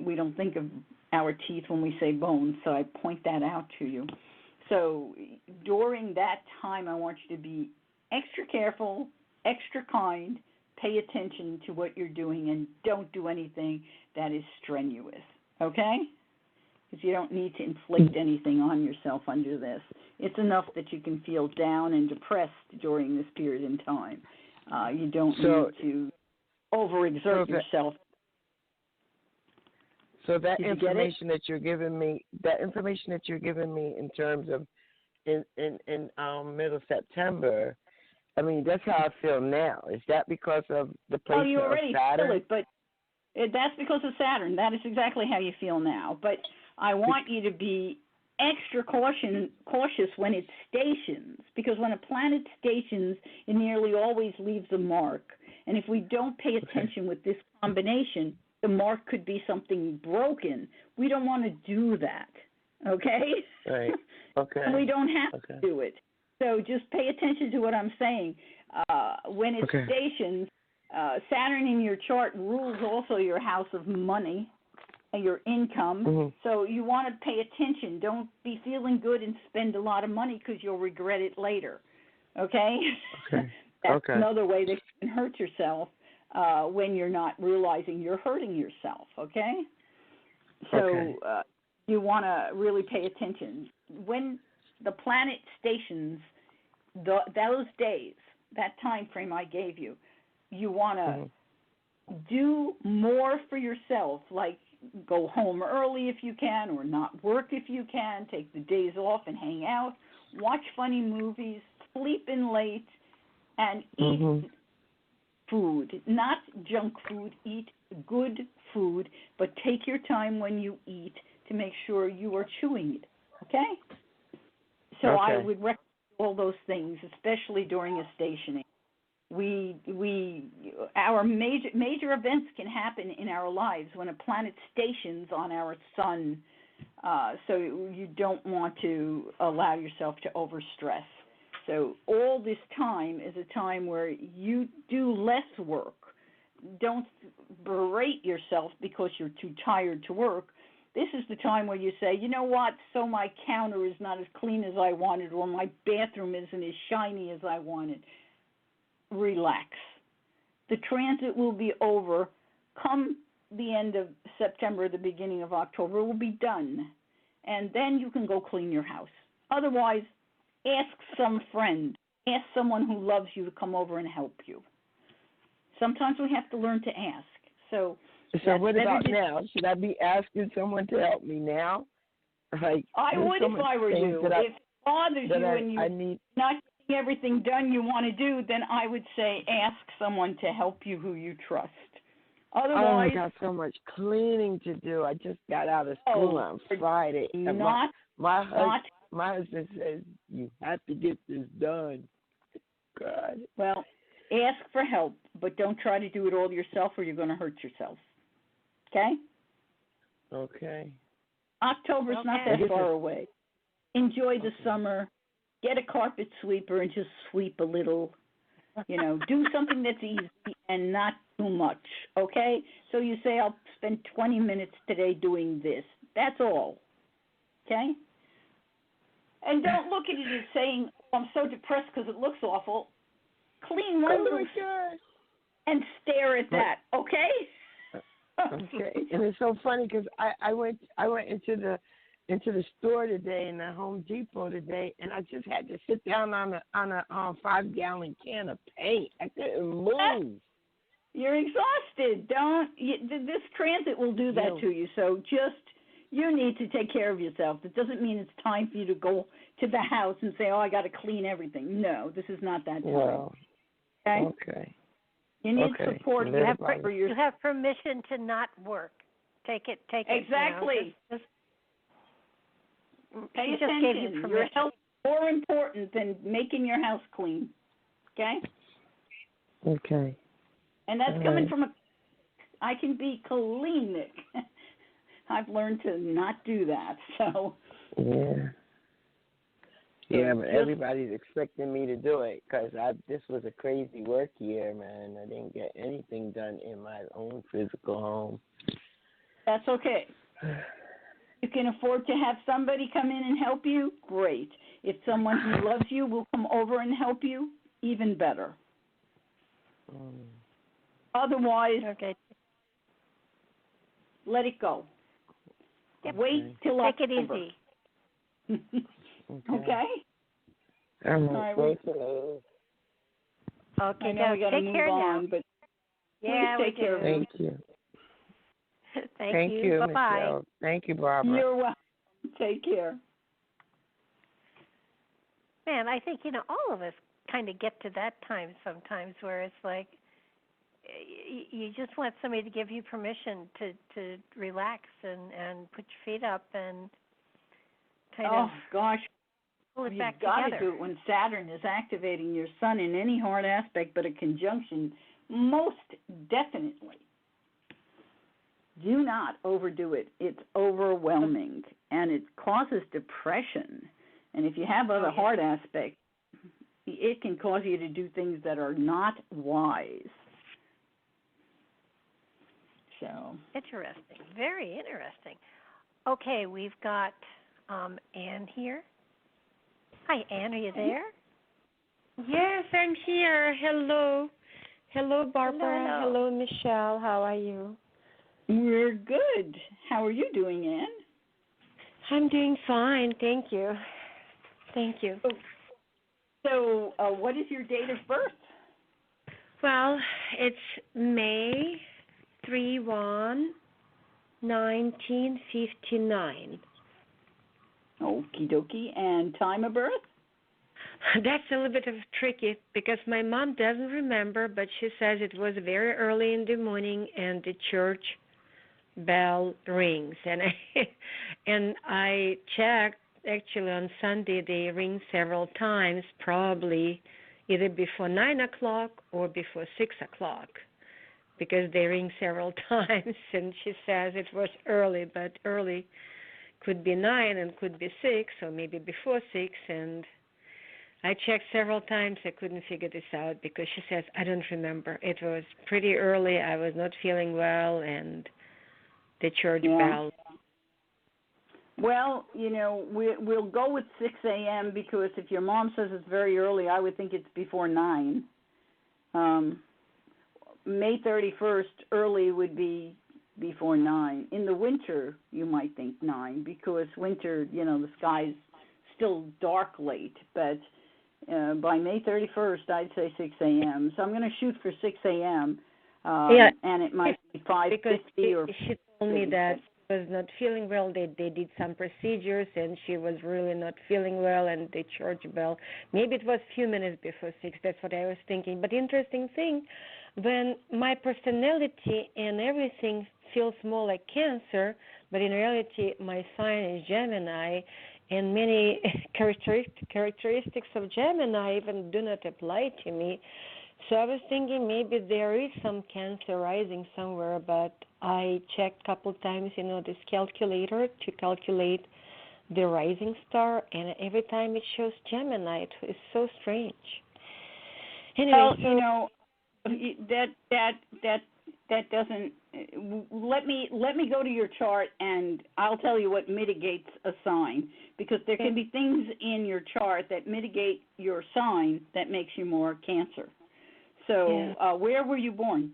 We don't think of our teeth when we say bones, so I point that out to you. So during that time, I want you to be extra careful, extra kind, pay attention to what you're doing, and don't do anything that is strenuous, okay? Because you don't need to inflict anything on yourself under this. It's enough that you can feel down and depressed during this period in time. You don't need to overexert yourself. So that information that you're giving me, in terms of in middle September, I mean, that's how I feel now. Is that because of the placement of Saturn? Well, you already feel it, but that's because of Saturn. That is exactly how you feel now. But I want you to be extra cautious when it stations, because when a planet stations, it nearly always leaves a mark. And if we don't pay attention with this combination, the mark could be something broken. We don't want to do that, okay? Right. Okay. We don't have to do it. So just pay attention to what I'm saying. When it stations, Saturn in your chart rules also your house of money and your income. Mm-hmm. So you want to pay attention. Don't be feeling good and spend a lot of money, because you'll regret it later. Okay? That's another way that you can hurt yourself when you're not realizing you're hurting yourself. Okay? So you want to really pay attention. When the planet stations, those days, that time frame I gave you, you want to do more for yourself, like go home early if you can, or not work if you can, take the days off and hang out, watch funny movies, sleep in late, and eat food, not junk food, eat good food, but take your time when you eat to make sure you are chewing it, okay? So I would recommend all those things, especially during a stationing. Our major events can happen in our lives when a planet stations on our sun, so you don't want to allow yourself to overstress. So all this time is a time where you do less work. Don't berate yourself because you're too tired to work. This is the time where you say, you know what, so my counter is not as clean as I wanted, or my bathroom isn't as shiny as I wanted. Relax. The transit will be over. Come the end of September, the beginning of October, it will be done. And then you can go clean your house. Otherwise, ask some friend. Ask someone who loves you to come over and help you. Sometimes we have to learn to ask. So what about now? Should I be asking someone to help me now? Like, I would if I were you. If it bothers you and you're not getting everything done you want to do, then I would say ask someone to help you who you trust. Otherwise, I got so much cleaning to do. I just got out of school on Friday. And my husband says, you have to get this done. God. Well, ask for help, but don't try to do it all yourself, or you're going to hurt yourself. Okay? Okay. October's not that far away. Enjoy the summer. Get a carpet sweeper and just sweep a little. Do something that's easy and not too much, okay? So you say, I'll spend 20 minutes today doing this. That's all, okay? And don't look at it as saying, oh, I'm so depressed because it looks awful. Clean one room and stare at that, okay? Okay. And it's so funny because I went into the store today in the Home Depot today, and I just had to sit down on a 5-gallon can of paint. I couldn't move. You're exhausted. This transit will do that to you. So you need to take care of yourself. It doesn't mean it's time for you to go to the house and say, oh, I got to clean everything. No, this is not that time. Well, okay. You need support. You have permission to not work. Take it. Exactly. Pay She attention. just gave you permission. Your health is more important than making your house clean. Okay? Okay. And that's coming from I can be clean. I've learned to not do that. So. Yeah, but everybody's expecting me to do it because this was a crazy work year, man. I didn't get anything done in my own physical home. That's okay. You can afford to have somebody come in and help you, great. If someone who loves you will come over and help you, even better. Otherwise, let it go. Yep. Wait till Take October. it easy. Okay? All right. Okay, now we got to move on, now. but yeah, please take care of Thank you. Thank you. Bye-bye. Michelle. Thank you, Barbara. You're welcome. Take care. Man, I think, all of us kind of get to that time sometimes where it's like you just want somebody to give you permission to relax and put your feet up and kind of pull it back together. You've got to do it when Saturn is activating your sun in any hard aspect, but a conjunction, most definitely. Do not overdo it. It's overwhelming, and it causes depression. And if you have other hard aspects, it can cause you to do things that are not wise. So interesting. Very interesting. Okay, we've got Anne here. Hi, Anne. Are you there? Yes, I'm here. Hello. Hello, Barbara. Hello. Hello, Michelle. How are you? We're good. How are you doing, Anne? I'm doing fine. Thank you. Thank you. So what is your date of birth? Well, it's May 3/1, 1959. Okie dokie. And time of birth? That's a little bit of tricky because my mom doesn't remember, but she says it was very early in the morning and the church bell rings. And I checked, actually on Sunday they ring several times, probably either before 9 o'clock or before 6 o'clock, because they ring several times, and she says it was early, but early could be 9 and could be 6, or maybe before 6, and I checked several times. I couldn't figure this out because she says, I don't remember. It was pretty early. I was not feeling well, and the church bell. Well, we'll go with 6 a.m. because if your mom says it's very early, I would think it's before 9. May 31st, early would be before 9. In the winter, you might think 9 because winter, the sky's still dark late. But by May 31st, I'd say 6 a.m. So I'm going to shoot for 6 a.m. And it might be 5:50 or. She told me that she was not feeling well. They did some procedures, and she was really not feeling well. And the church bell, maybe it was a few minutes before 6. That's what I was thinking. But interesting thing, when my personality and everything feels more like Cancer, but in reality my sign is Gemini, and many characteristics of Gemini even do not apply to me. So I was thinking maybe there is some Cancer rising somewhere, but I checked a couple times, this calculator to calculate the rising star, and every time it shows Gemini. It's so strange. Anyway, Well, so that doesn't. Let me go to your chart, and I'll tell you what mitigates a sign, because there can be things in your chart that mitigate your sign that makes you more Cancer. So, where were you born?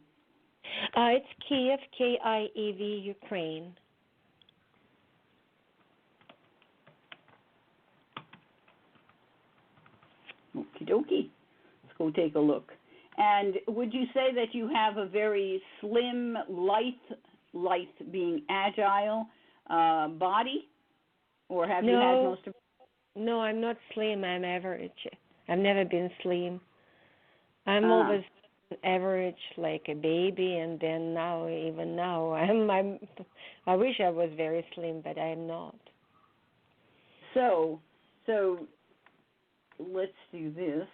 It's Kiev, Kiev, Ukraine. Okie dokie. Let's go take a look. And would you say that you have a very slim, lithe being agile body? Or have you had most of... No, I'm not slim. I'm average. I've never been slim. I'm always average, like a baby, and then even now, I wish I was very slim, but I'm not. So let's do this.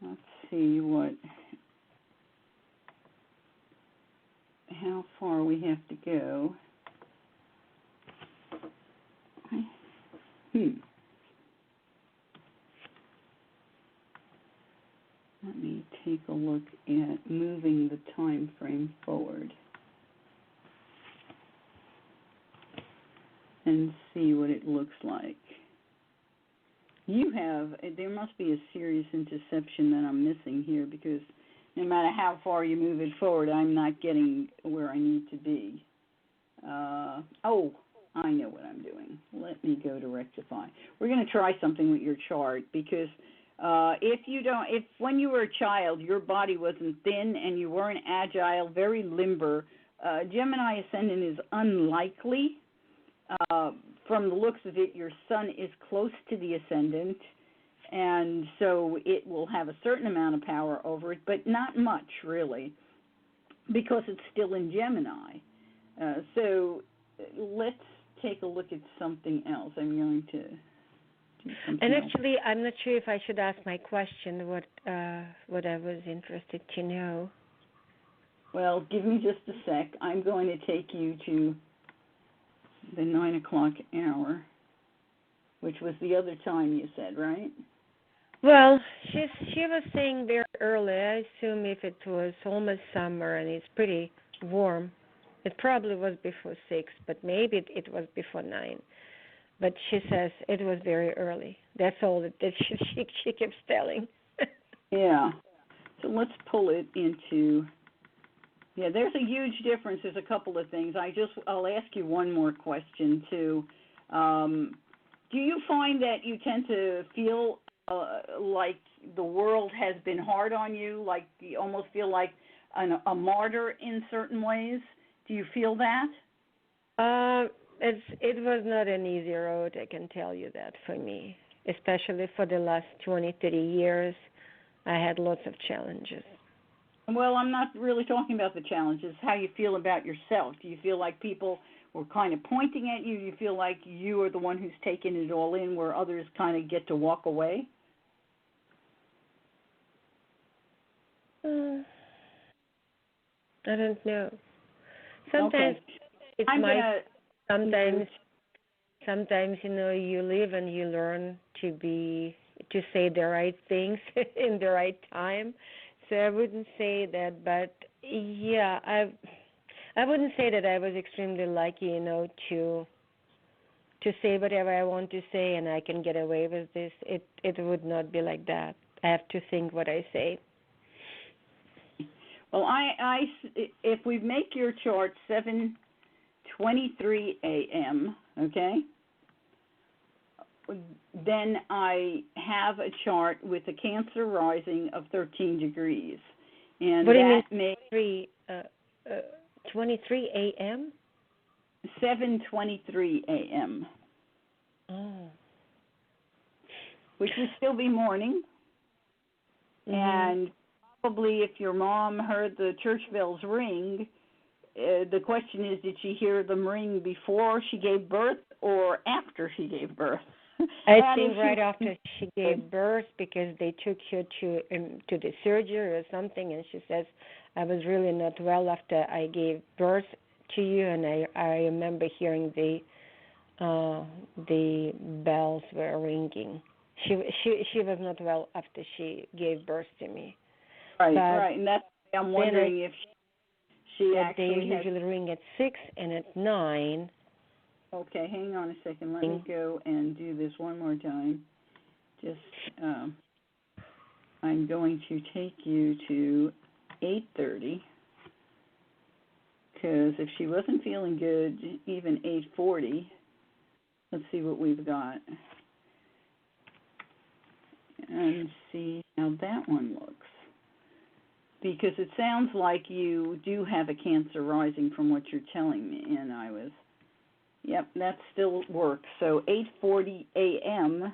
Let's see how far we have to go. Let me take a look at moving the time frame forward and see what it looks like. There must be a serious interception that I'm missing here, because no matter how far you move it forward, I'm not getting where I need to be. I know what I'm doing. Let me go to rectify. We're going to try something with your chart, because if when you were a child your body wasn't thin and you weren't agile, very limber, Gemini ascendant is unlikely. From the looks of it, your sun is close to the ascendant, and so it will have a certain amount of power over it, but not much, really, because it's still in Gemini. So let's take a look at something else. I'm going to do something And else. actually, I'm not sure if I should ask my question, what I was interested to know. Well, give me just a sec. I'm going to take you to the 9 o'clock hour, which was the other time you said, right? Well, she was saying very early. I assume if it was almost summer and it's pretty warm, it probably was before 6, but maybe it was before 9. But she says it was very early. That's all that she keeps telling. Yeah. So let's pull it into... Yeah, there's a huge difference. There's a couple of things. I'll ask you one more question, too. Do you find that you tend to feel like the world has been hard on you, like you almost feel like a martyr in certain ways? Do you feel that? It was not an easy road, I can tell you that, for me. Especially for the last 20, 30 years, I had lots of challenges. Well, I'm not really talking about the challenges, how you feel about yourself. Do you feel like people were kind of pointing at you? Do you feel like you are the one who's taking it all in, where others kind of get to walk away? I don't know. Sometimes sometimes you live and you learn to say the right things in the right time. So I wouldn't say that, but yeah, I wouldn't say that I was extremely lucky, to say whatever I want to say and I can get away with this. It would not be like that. I have to think what I say. Well, if we make your chart 7:23 a.m., okay, then I have a chart with a Cancer rising of 13 degrees. And what do you mean, 23 a.m.? 7:23 a.m. Oh. Which would still be morning. Mm-hmm. And probably if your mom heard the church bells ring, the question is, did she hear them ring before she gave birth or after she gave birth? I think right after she gave birth, because they took her to the surgery or something, and she says, I was really not well after I gave birth to you, and I remember hearing the bells were ringing. She was not well after she gave birth to me. Right, right, and that's why I'm wondering if she actually they usually ring at 6 and at 9. Okay, hang on a second. Let me go and do this one more time. Just, I'm going to take you to 8:30, because if she wasn't feeling good, even 8:40. Let's see what we've got, and see how that one looks. Because it sounds like you do have a Cancer rising from what you're telling me, and yep, that still works. So 8:40 a.m.,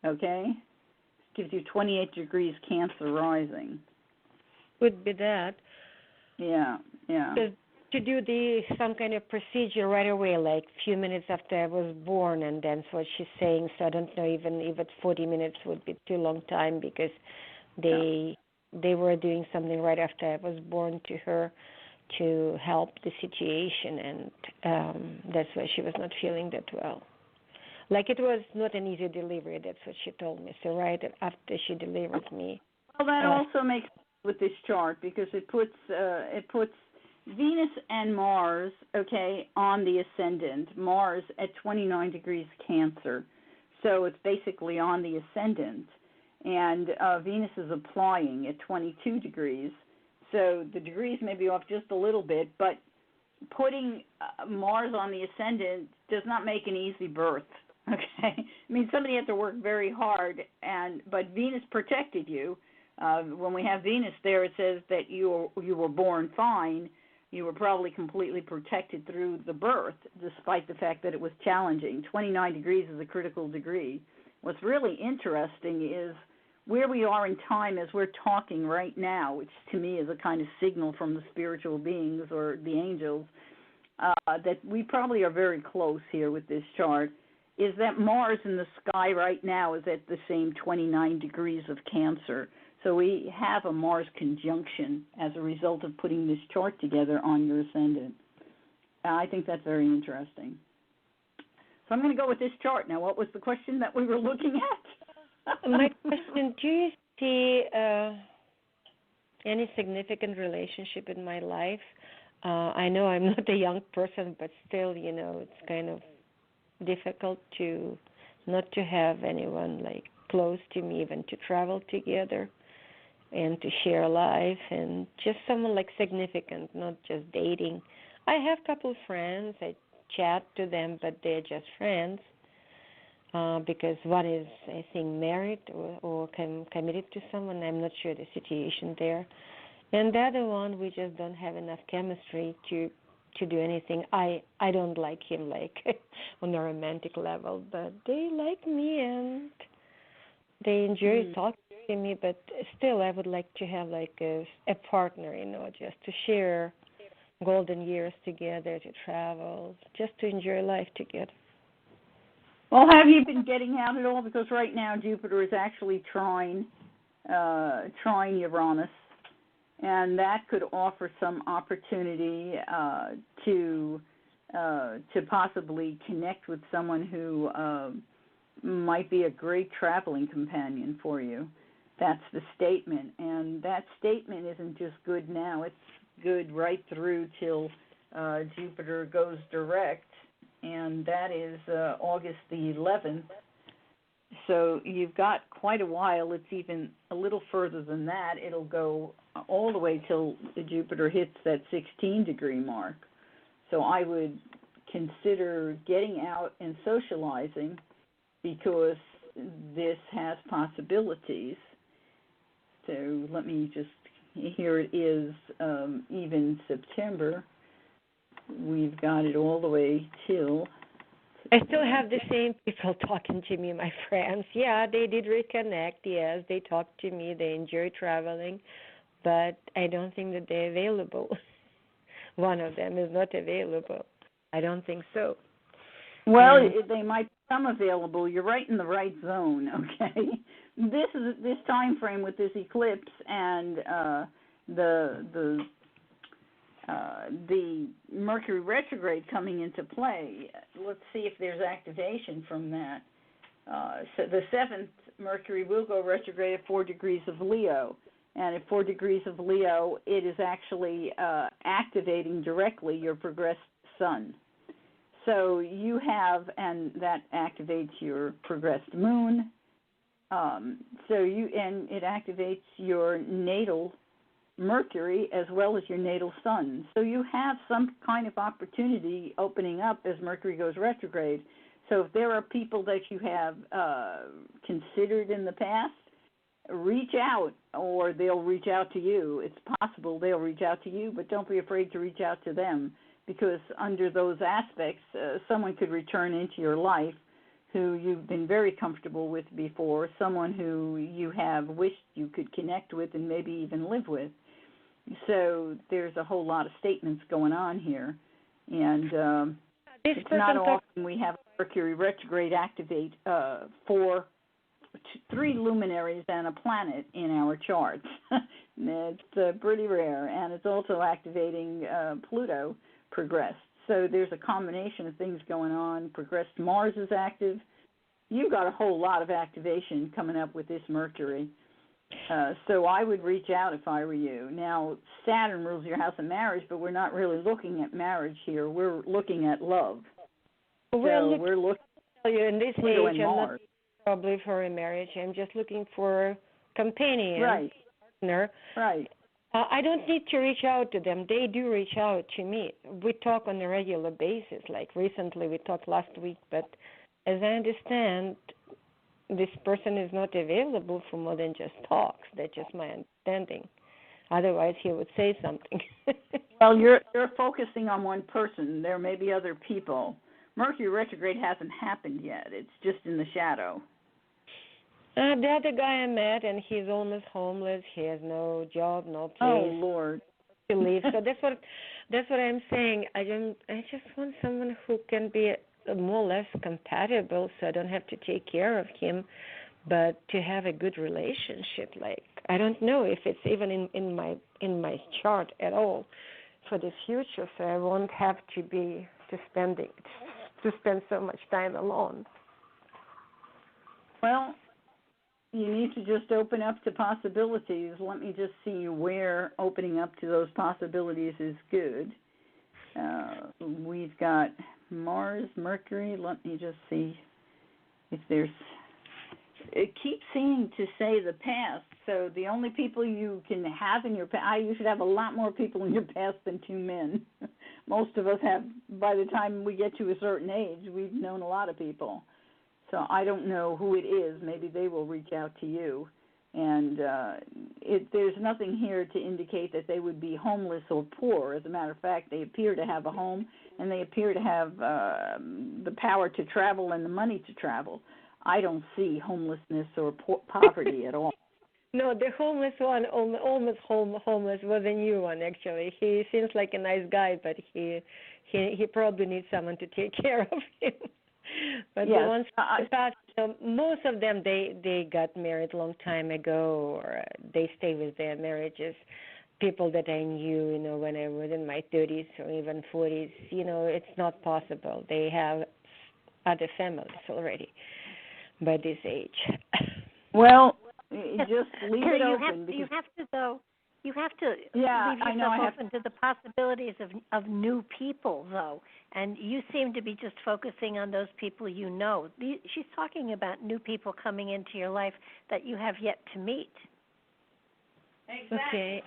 okay, gives you 28 degrees Cancer rising. Would be that. Yeah. To do some kind of procedure right away, like a few minutes after I was born, and that's what she's saying. So I don't know even if 40 minutes would be too long time, because they were doing something right after I was born to her to help the situation, and that's why she was not feeling that well. Like, it was not an easy delivery, that's what she told me. So right after she delivered me. Well, that also makes sense with this chart, because it puts Venus and Mars, okay, on the ascendant. Mars at 29 degrees Cancer. So it's basically on the ascendant. And Venus is applying at 22 degrees. So the degrees may be off just a little bit, but putting Mars on the ascendant does not make an easy birth, okay? I mean, somebody had to work very hard, but Venus protected you. When we have Venus there, it says that you were born fine. You were probably completely protected through the birth, despite the fact that it was challenging. 29 degrees is a critical degree. What's really interesting is where we are in time as we're talking right now, which to me is a kind of signal from the spiritual beings or the angels, that we probably are very close here with this chart, is that Mars in the sky right now is at the same 29 degrees of Cancer. So we have a Mars conjunction as a result of putting this chart together on your ascendant. I think that's very interesting. So I'm going to go with this chart. Now, what was the question that we were looking at? My question, do you see any significant relationship in my life? I know I'm not a young person, but still, it's kind of difficult not to have anyone like close to me, even to travel together and to share life, and just someone like significant, not just dating. I have a couple of friends. I chat to them, but they're just friends. Because one is, I think, married or committed to someone. I'm not sure the situation there. And the other one, we just don't have enough chemistry to do anything. I don't like him like on a romantic level, but they like me and they enjoy talking to me. But still, I would like to have like a partner, just to share golden years together, to travel, just to enjoy life together. Well, have you been getting out at all? Because right now Jupiter is actually trine Uranus, and that could offer some opportunity to possibly connect with someone who might be a great traveling companion for you. That's the statement, and that statement isn't just good now. It's good right through till Jupiter goes direct. And that is August the 11th. So you've got quite a while. It's even a little further than that. It'll go all the way till Jupiter hits that 16-degree mark. So I would consider getting out and socializing, because this has possibilities. So let me just, here it is, even September. We've got it all the way till... I still have the same people talking to me, my friends. Yeah, they did reconnect. Yes, they talk to me. They enjoy traveling. But I don't think that they're available. One of them is not available. I don't think so. Well, they might be some available. You're right in the right zone. Okay, this time frame with this eclipse and the Mercury retrograde coming into play. Let's see if there's activation from that. So the 7th Mercury will go retrograde at 4 degrees of Leo. And at 4 degrees of Leo, it is actually activating directly your progressed sun. So you have, and that activates your progressed moon. And it activates your natal Mercury as well as your natal sun. So you have some kind of opportunity opening up as Mercury goes retrograde. So if there are people that you have considered in the past, reach out, or they'll reach out to you. It's possible they'll reach out to you, but don't be afraid to reach out to them, because under those aspects, someone could return into your life who you've been very comfortable with before, someone who you have wished you could connect with and maybe even live with. So there's a whole lot of statements going on here. And it's not often we have Mercury retrograde activate 3 luminaries and a planet in our charts. It's pretty rare, and it's also activating Pluto progressed. So there's a combination of things going on. Progressed Mars is active. You've got a whole lot of activation coming up with this Mercury. So I would reach out if I were you. Now, Saturn rules your house of marriage, but we're not really looking at marriage here. We're looking at love. Well, we're looking at in this Pluto age, and I'm Mars. not probably for a marriage. I'm just looking for a companion, right. partner. Right. I don't need to reach out to them. They do reach out to me. We talk on a regular basis. Like recently, we talked last week, but as I understand, this person is not available for more than just talks. That's just my understanding. Otherwise, he would say something. Well, you're focusing on one person. There may be other people. Mercury retrograde hasn't happened yet. It's just in the shadow. The other guy I met, and he's almost homeless. He has no job, no place. Oh Lord. To live. So that's what I'm saying. I just want someone who can be more or less compatible, so I don't have to take care of him, but to have a good relationship. Like, I don't know if it's even in my chart at all for the future, so I won't have to spend so much time alone. Well, you need to just open up to possibilities. Let me just see where opening up to those possibilities is good. We've got Mars, Mercury. Let me just see if there's... It keeps seeming to say the past. So the only people you can have in your past... You should have a lot more people in your past than 2 men. Most of us have, by the time we get to a certain age, we've known a lot of people. So I don't know who it is. Maybe they will reach out to you. And there's nothing here to indicate that they would be homeless or poor. As a matter of fact, they appear to have a home, and they appear to have the power to travel and the money to travel. I don't see homelessness or poverty at all. No, the homeless one, almost homeless, was a new one, actually. He seems like a nice guy, but he probably needs someone to take care of him. But yes, the ones most of them, they got married a long time ago, or they stay with their marriages. People that I knew, when I was in my 30s or even 40s, it's not possible. They have other families already by this age. Well, just leave it open. You have to leave I yourself open to the possibilities of new people, though. And you seem to be just focusing on those people you know. She's talking about new people coming into your life that you have yet to meet. Exactly. Okay.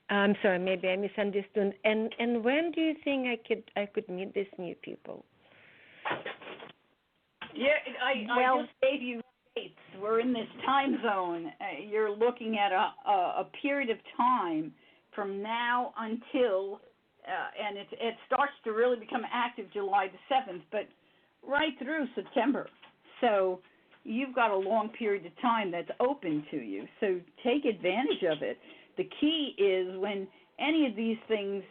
I'm sorry, maybe I misunderstood. And when do you think I could meet these new people? Yeah, I just gave you dates. We're in this time zone. You're looking at a period of time from now until, and it starts to really become active July the 7th, but right through September. So you've got a long period of time that's open to you. So take advantage of it. The key is when any of these things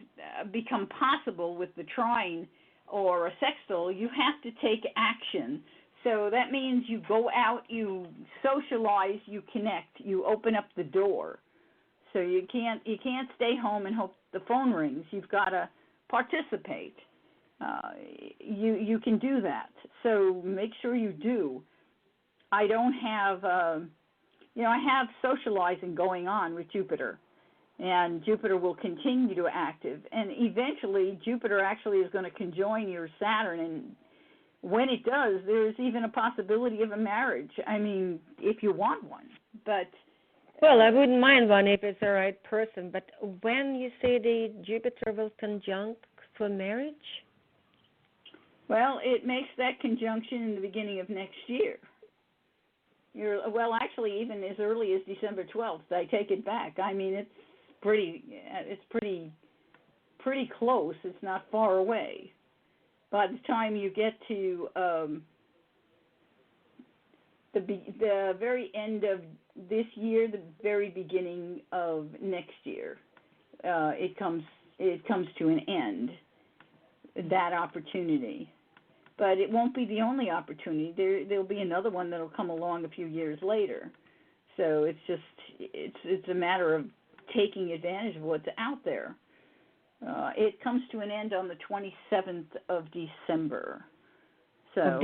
become possible with the trine or a sextile, you have to take action. So that means you go out, you socialize, you connect, you open up the door. So you can't stay home and hope the phone rings. You've got to participate. You can do that. So make sure you do. I don't have I have socializing going on with Jupiter, and Jupiter will continue to active, and eventually Jupiter actually is going to conjoin your Saturn, and when it does, there's even a possibility of a marriage. I mean, if you want one, but well, I wouldn't mind one if it's the right person, but when you say the Jupiter will conjunct for marriage? Well, it makes that conjunction in the beginning of next year. Well, actually, even as early as December 12th. I take it back. I mean, it's pretty close. It's not far away. By the time you get to the very end of this year, the very beginning of next year, it comes to an end. That opportunity. But it won't be the only opportunity. There'll be another one that'll come along a few years later. So it's a matter of taking advantage of what's out there. It comes to an end on the 27th of December. So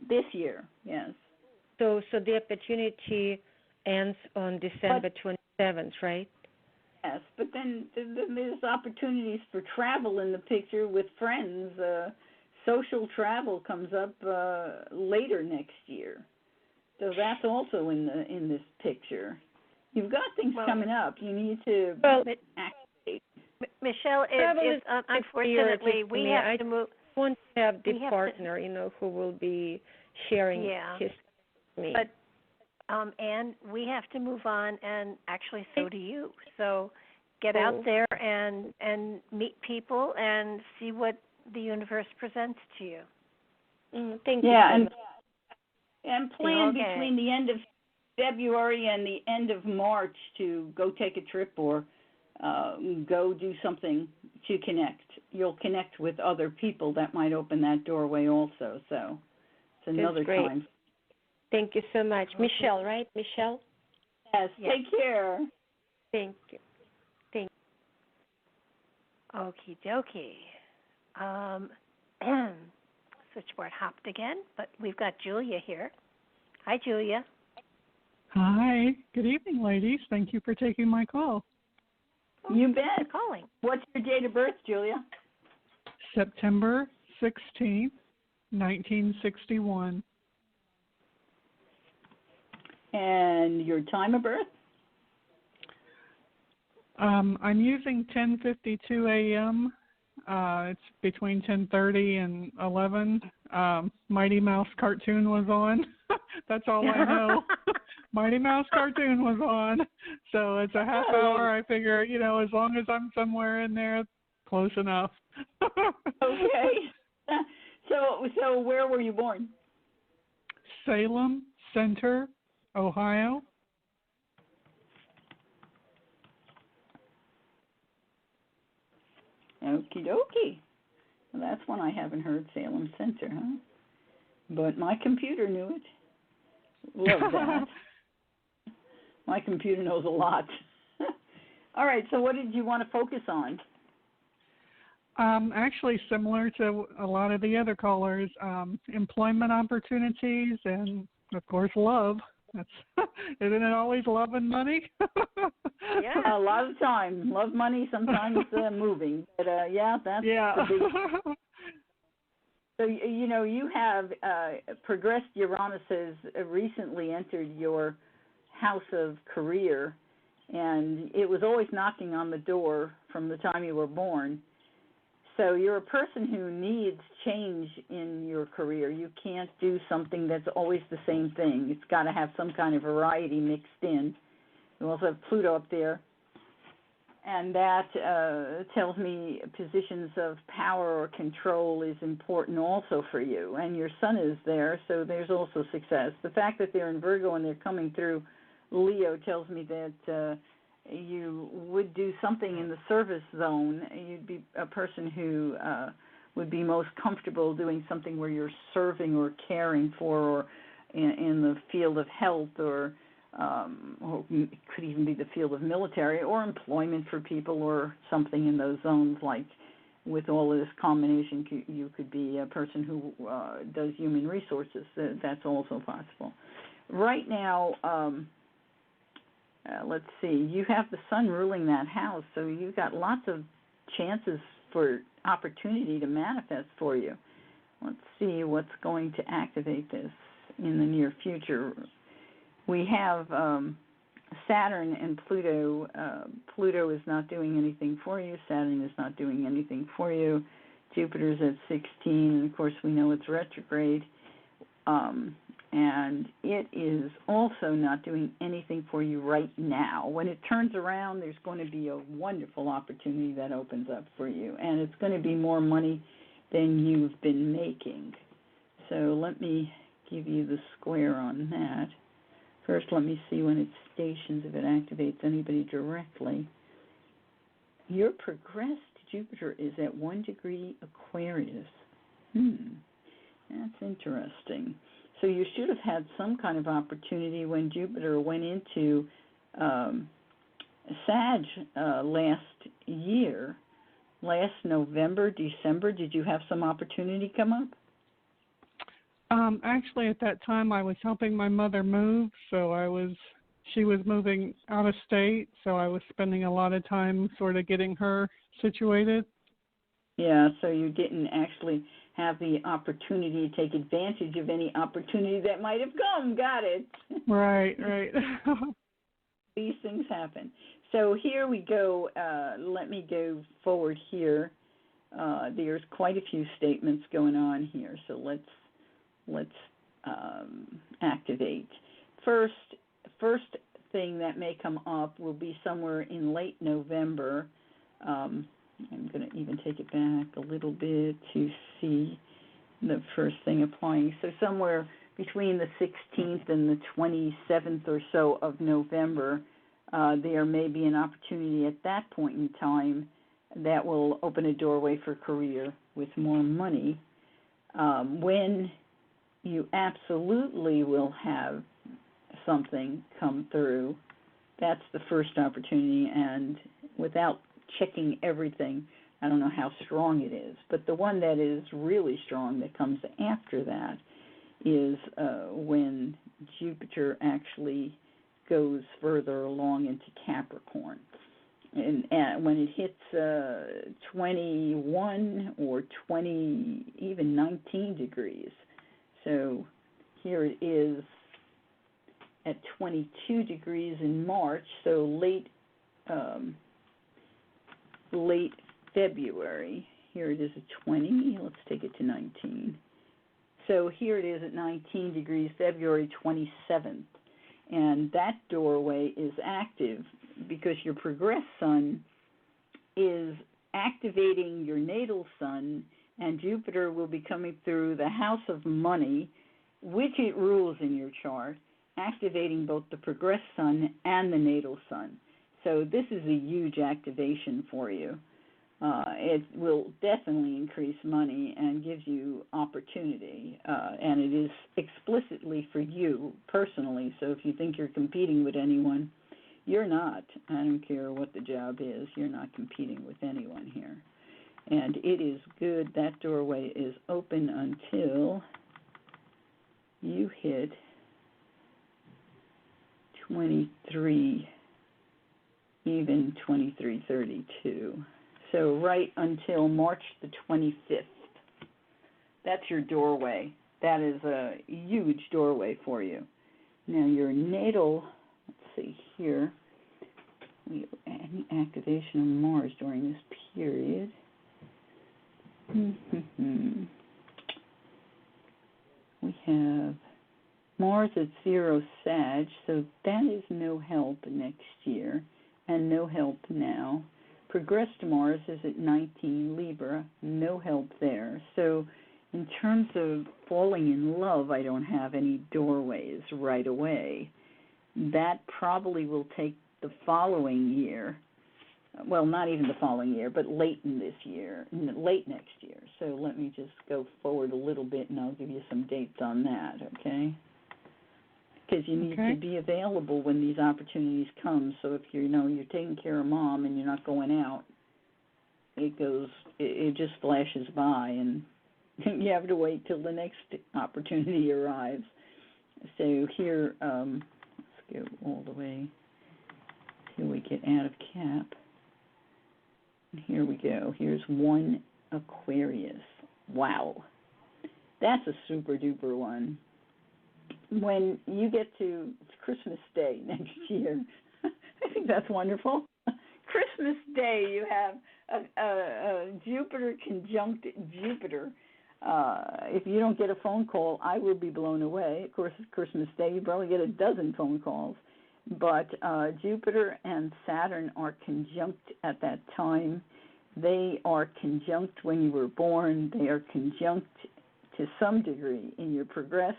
this year, yes. So the opportunity ends on December 27th, right? Yes, but then there's opportunities for travel in the picture with friends. Social travel comes up later next year, so that's also in this picture. You've got things coming up. You need to activate. Michele, unfortunately, we have to move. I want to have the partner, who will be sharing his with me. But and we have to move on, and actually, so do you. So get out there and meet people and see what the universe presents to you. Thank you. Yeah, and plan between the end of February and the end of March to go take a trip or go do something to connect. You'll connect with other people that might open that doorway also. So it's another time. Thank you so much. Michele, right? Michele? Yes, take care. Thank you. Okie dokie. Switchboard hopped again, but we've got Julia here. Hi, Julia. Hi. Good evening, ladies. Thank you for taking my call. You bet. Thanks for calling. What's your date of birth, Julia? September 16th, 1961. And your time of birth? I'm using 10:52 a.m. It's between 10:30 and 11. Mighty Mouse cartoon was on. That's all I know. Mighty Mouse cartoon was on. So it's a half hour. I figure, as long as I'm somewhere in there, close enough. Okay. So where were you born? Salem Center, Ohio. Okie dokie. Well, that's one I haven't heard, Salem Center, huh? But my computer knew it. Love that. My computer knows a lot. All right, so what did you want to focus on? Actually, similar to a lot of the other callers, employment opportunities and, of course, love. Isn't it always love and money? Yeah, a lot of time. Love, money, sometimes moving. But, that's the big... So, you have progressed Uranus has recently entered your house of career, and it was always knocking on the door from the time you were born. So you're a person who needs change in your career. You can't do something that's always the same thing. It's got to have some kind of variety mixed in. You also have Pluto up there, and that tells me positions of power or control is important also for you. And your Sun is there, so there's also success. The fact that they're in Virgo and they're coming through Leo tells me that you would do something in the service zone. You'd be a person who would be most comfortable doing something where you're serving or caring for, or in the field of health, or it could even be the field of military or employment for people, or something in those zones. Like with all of this combination, you could be a person who does human resources. That's also possible. Right now, let's see, you have the sun ruling that house, so you've got lots of chances for opportunity to manifest for you. Let's see what's going to activate this in the near future. We have Saturn and Pluto. Pluto is not doing anything for you. Saturn is not doing anything for you. Jupiter's at 16, and of course we know it's retrograde. And it is also not doing anything for you right now. When it turns around, there's going to be a wonderful opportunity that opens up for you, and it's going to be more money than you've been making. So let me give you the square on that. First, let me see when it stations, if it activates anybody directly. Your progressed Jupiter is at 1 degree Aquarius. That's interesting. So you should have had some kind of opportunity when Jupiter went into Sag last year, last November, December. Did you have some opportunity come up? Actually, at that time, I was helping my mother move, so she was moving out of state, so I was spending a lot of time sort of getting her situated. Yeah, so you didn't actually have the opportunity to take advantage of any opportunity that might have come. Got it. Right. These things happen. So here we go. Let me go forward here. There's quite a few statements going on here, so let's activate. First thing that may come up will be somewhere in late November. I'm going to even take it back a little bit to see the first thing applying. So somewhere between the 16th and the 27th or so of November, there may be an opportunity at that point in time that will open a doorway for career with more money. When you absolutely will have something come through, that's the first opportunity, and without checking everything, I don't know how strong it is, but the one that is really strong that comes after that is when Jupiter actually goes further along into Capricorn. And when it hits 21 or 20, even 19 degrees. So here it is at 22 degrees in March, so late February. Here it is at 20. Let's take it to 19. So here it is at 19 degrees, February 27th. And that doorway is active because your progressed sun is activating your natal sun, and Jupiter will be coming through the house of money, which it rules in your chart, activating both the progressed sun and the natal sun. So this is a huge activation for you. It will definitely increase money and gives you opportunity, and it is explicitly for you personally. So if you think you're competing with anyone, you're not. I don't care what the job is. You're not competing with anyone here. And it is good. That doorway is open until you hit 23, even 2332. So right until March the 25th. That's your doorway. That is a huge doorway for you. Now your natal, let's see here, any activation of Mars during this period. We have Mars at 0 Sag, so that is no help next year and no help now. Progressed Mars is at 19 Libra, no help there. So in terms of falling in love, I don't have any doorways right away. That probably will take the following year. well, not even the following year, but late in this year, late next year. So let me just go forward a little bit, and I'll give you some dates on that, okay? Because you need to be available when these opportunities come. So if you're taking care of mom and you're not going out, it just flashes by, and you have to wait till the next opportunity arrives. So here, let's go all the way till we get out of Cap. Here we go. Here's 1 Aquarius. Wow. That's a super duper one. When you get to Christmas Day next year, I think that's wonderful. Christmas Day, you have a Jupiter conjunct Jupiter. If you don't get a phone call, I will be blown away. Of course, Christmas Day, you probably get a dozen phone calls. But Jupiter and Saturn are conjunct at that time. They are conjunct when you were born. They are conjunct to some degree in your progressed.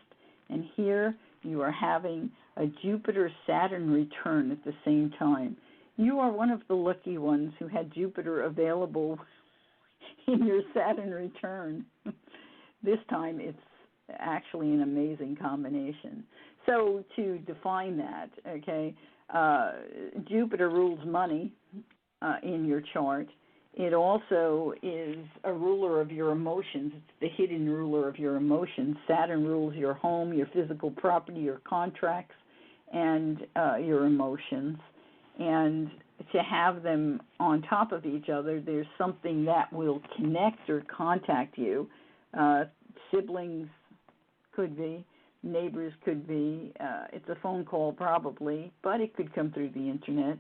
And here you are having a Jupiter-Saturn return at the same time. You are one of the lucky ones who had Jupiter available in your Saturn return. This time it's actually an amazing combination. So to define that, okay, Jupiter rules money in your chart. It also is a ruler of your emotions. It's the hidden ruler of your emotions. Saturn rules your home, your physical property, your contracts, and your emotions. And to have them on top of each other, there's something that will connect or contact you. Siblings could be, neighbors could be. It's a phone call probably, but it could come through the internet.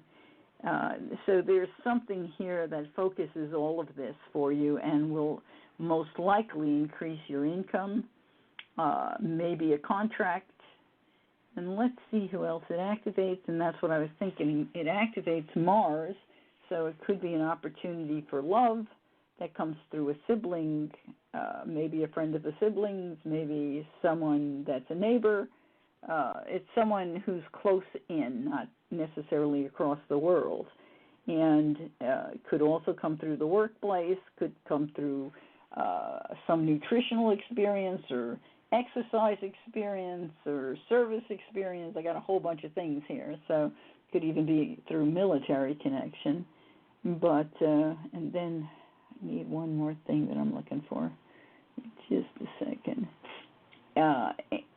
So there's something here that focuses all of this for you and will most likely increase your income, maybe a contract. And let's see who else it activates, and that's what I was thinking. It activates Mars, so it could be an opportunity for love that comes through a sibling, maybe a friend of the siblings, maybe someone that's a neighbor. It's someone who's close in, not necessarily across the world. And could also come through the workplace, could come through some nutritional experience or exercise experience or service experience. I got a whole bunch of things here. So could even be through military connection. But, and then I need one more thing that I'm looking for. Just a second.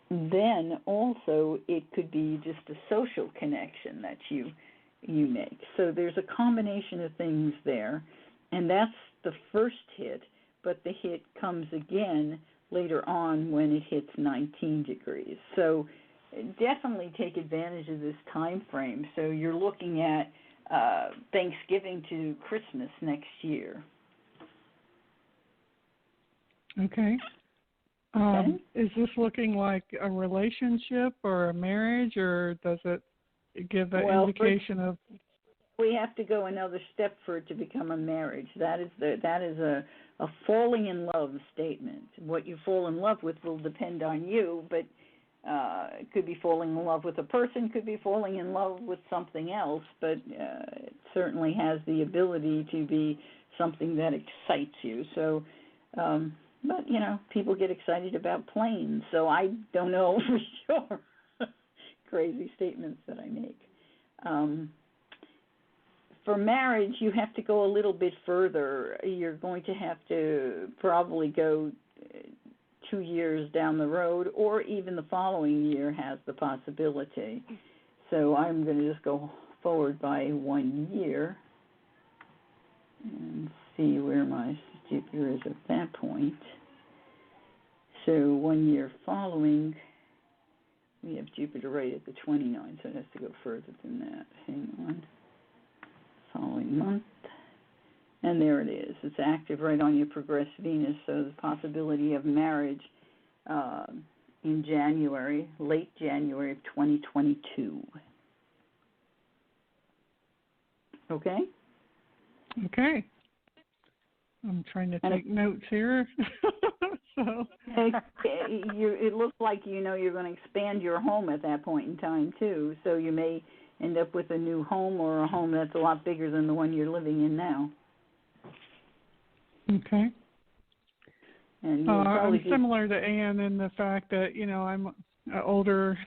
Then also it could be just a social connection that you make. So there's a combination of things there, and that's the first hit, but the hit comes again later on when it hits 19 degrees. So definitely take advantage of this time frame. So you're looking at Thanksgiving to Christmas next year. Okay. Is this looking like a relationship or a marriage, or does it give an indication of? We have to go another step for it to become a marriage. That is a falling in love statement. What you fall in love with will depend on you, but it could be falling in love with a person, could be falling in love with something else, but it certainly has the ability to be something that excites you. So. But, people get excited about planes, so I don't know for sure. Crazy statements that I make. For marriage, you have to go a little bit further. You're going to have to probably go 2 years down the road, or even the following year has the possibility. So I'm going to just go forward by 1 year and see where my Jupiter is at that point. So 1 year following, we have Jupiter right at the 29, so it has to go further than that. Hang on. Following month. And there it is. It's active right on your progressed Venus, so the possibility of marriage in January, late January of 2022. Okay? Okay. I'm trying to take notes here. So it looks like you're going to expand your home at that point in time too. So you may end up with a new home or a home that's a lot bigger than the one you're living in now. Okay. And I'm similar to Anne in the fact that, I'm an older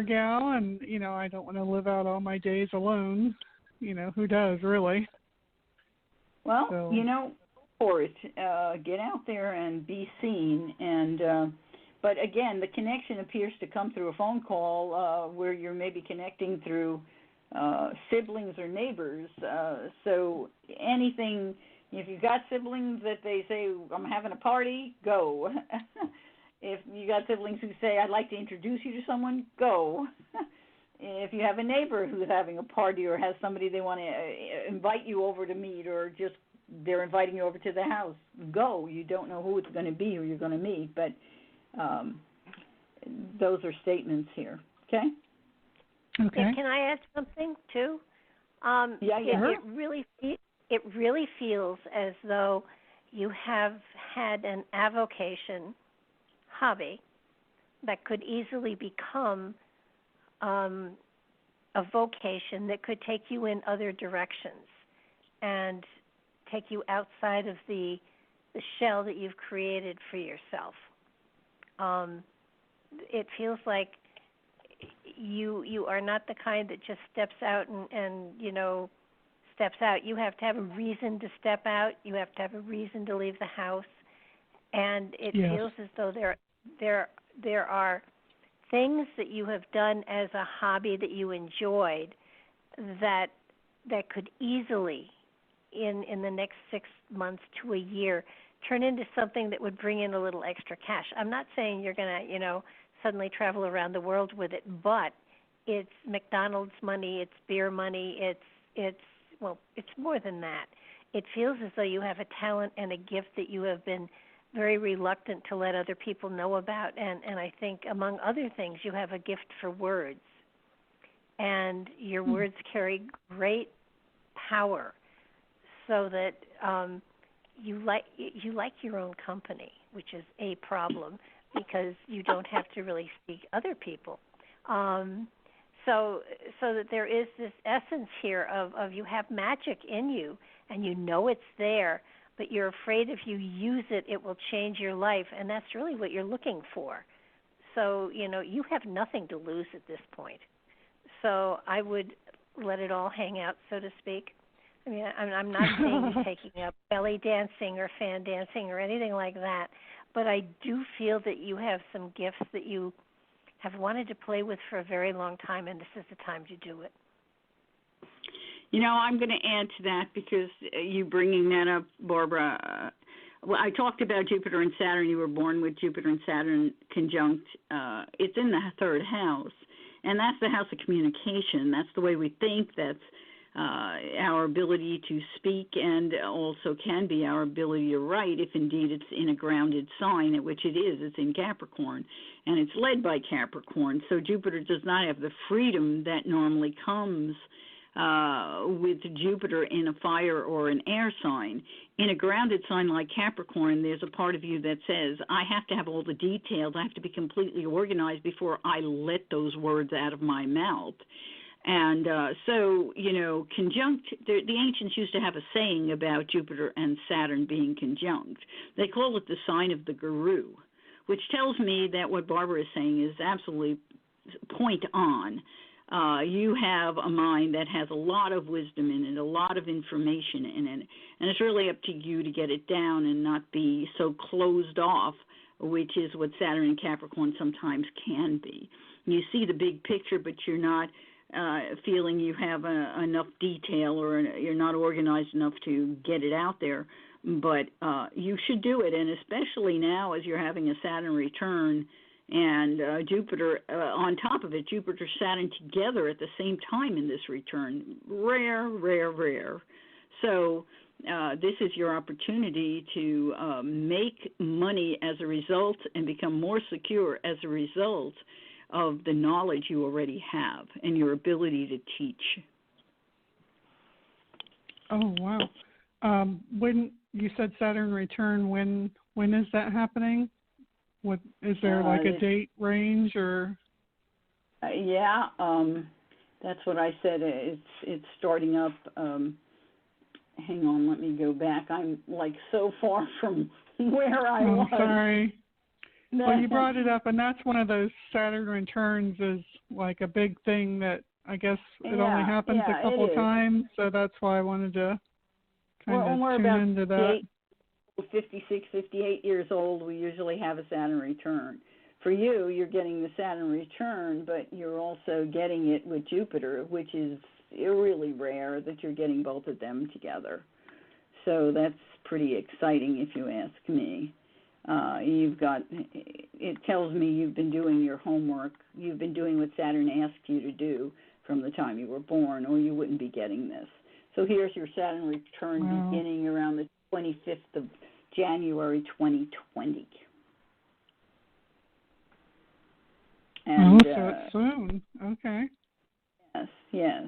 gal, and, I don't want to live out all my days alone. Who does, really? Well, So. For it, get out there and be seen. And but again, the connection appears to come through a phone call where you're maybe connecting through siblings or neighbors. So anything, if you've got siblings that they say, I'm having a party, go. If you got siblings who say, I'd like to introduce you to someone, go. If you have a neighbor who's having a party or has somebody they want to invite you over to meet, or just they're inviting you over to their house, go. You don't know who it's going to be, who you're going to meet, but those are statements here. Okay? Okay. Yeah, can I add something too? Yeah. It really feels as though you have had an avocation, hobby, that could easily become a vocation that could take you in other directions and take you outside of the shell that you've created for yourself. It feels like you are not the kind that just steps out and steps out. You have to have a reason to step out. You have to have a reason to leave the house, and it feels as though there are things that you have done as a hobby that you enjoyed that could easily in the next 6 months to a year turn into something that would bring in a little extra cash. I'm not saying you're going to, suddenly travel around the world with it, but it's McDonald's money, it's beer money, it's more than that. It feels as though you have a talent and a gift that you have been very reluctant to let other people know about, and I think among other things you have a gift for words, and your words carry great power, so that you like your own company, which is a problem because you don't have to really speak other people. So that there is this essence here of you have magic in you, and you know it's there, but you're afraid if you use it, it will change your life, and that's really what you're looking for. So, you have nothing to lose at this point. So I would let it all hang out, so to speak. I mean, I'm not saying you're taking up belly dancing or fan dancing or anything like that, but I do feel that you have some gifts that you have wanted to play with for a very long time, and this is the time to do it. I'm going to add to that because you bringing that up, Barbara. Well, I talked about Jupiter and Saturn. You were born with Jupiter and Saturn conjunct. It's in the third house, and that's the house of communication. That's the way we think. That's our ability to speak, and also can be our ability to write if indeed it's in a grounded sign, which it is. It's in Capricorn, and it's led by Capricorn. So Jupiter does not have the freedom that normally comes with Jupiter in a fire or an air sign. In a grounded sign like Capricorn, there's a part of you that says, I have to have all the details, I have to be completely organized before I let those words out of my mouth. And so, conjunct, the ancients used to have a saying about Jupiter and Saturn being conjunct. They call it the sign of the guru, which tells me that what Barbara is saying is absolutely point on. You have a mind that has a lot of wisdom in it, a lot of information in it, and it's really up to you to get it down and not be so closed off, which is what Saturn and Capricorn sometimes can be. You see the big picture, but you're not feeling you have enough detail, or you're not organized enough to get it out there. But you should do it, and especially now as you're having a Saturn return and Jupiter on top of it, Jupiter, Saturn together at the same time in this return. Rare, rare, rare. So this is your opportunity to make money as a result and become more secure as a result of the knowledge you already have and your ability to teach. Oh, wow. When you said Saturn return, when is that happening? What is there like a date range or? Yeah, That's what I said. It's starting up. Hang on, let me go back. I'm like so far from where I was. Sorry. Well, you brought it up, and that's one of those Saturn returns is like a big thing that I guess it only happens a couple times, so that's why I wanted to kind of tune into that. 56, 58 years old, we usually have a Saturn return. For you, you're getting the Saturn return, but you're also getting it with Jupiter, which is really rare that you're getting both of them together. So that's pretty exciting if you ask me. It tells me you've been doing your homework. You've been doing what Saturn asked you to do from the time you were born, or you wouldn't be getting this. So here's your Saturn return beginning around the 25th of January 2020. And, so it's soon. Okay. Yes.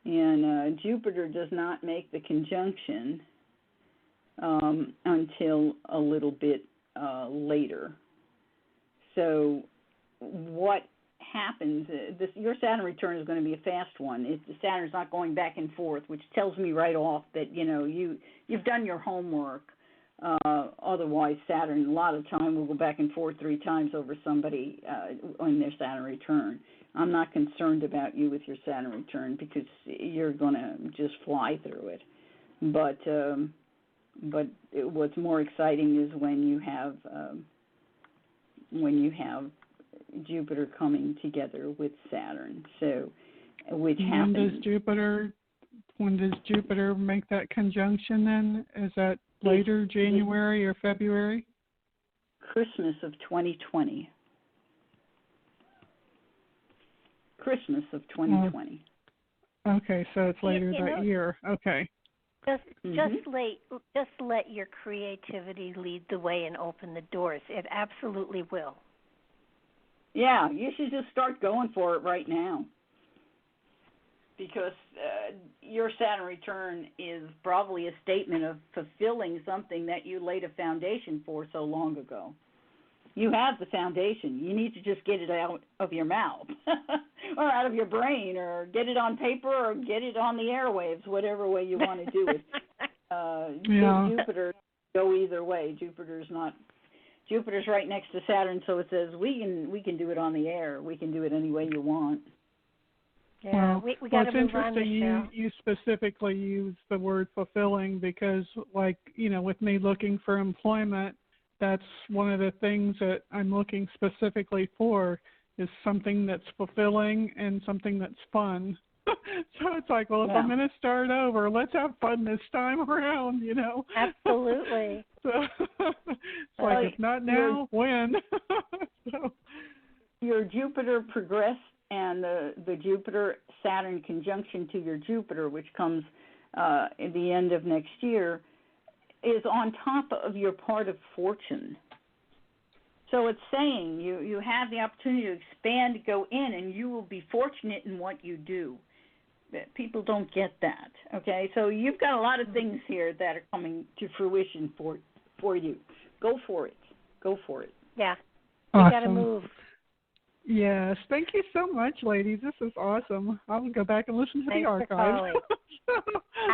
And Jupiter does not make the conjunction until a little bit later. So what happens, your Saturn return is going to be a fast one. Saturn's not going back and forth, which tells me right off that, you've done your homework. Otherwise, Saturn, a lot of time, will go back and forth 3 times over somebody on their Saturn return. I'm not concerned about you with your Saturn return because you're going to just fly through it. But what's more exciting is when you have Jupiter coming together with Saturn. So, which happens. When does Jupiter make that conjunction? Then is that later, January or February? Christmas of 2020. Christmas of 2020. Okay, so it's later that year. Okay. Just let your creativity lead the way and open the doors. It absolutely will. Yeah, you should just start going for it right now. Because your Saturn return is probably a statement of fulfilling something that you laid a foundation for so long ago. You have the foundation. You need to just get it out of your mouth or out of your brain or get it on paper or get it on the airwaves, whatever way you want to do it. Jupiter go either way. Jupiter's right next to Saturn, so it says we can do it on the air. We can do it any way you want. Yeah, we got to move on, Michelle. You specifically use the word fulfilling because, with me looking for employment, that's one of the things that I'm looking specifically for is something that's fulfilling and something that's fun. So it's like, well, if I'm going to start over, let's have fun this time around, Absolutely. So it's like, if not now, when? So. Your Jupiter progressed and the Jupiter-Saturn conjunction to your Jupiter, which comes at the end of next year, is on top of your part of fortune. So it's saying you have the opportunity to expand, to go in, and you will be fortunate in what you do. People don't get that, okay? So you've got a lot of things here that are coming to fruition for you. Go for it. Go for it. Yeah. Awesome. You got to move. Yes. Thank you so much, ladies. This is awesome. I will go back and listen to the archive.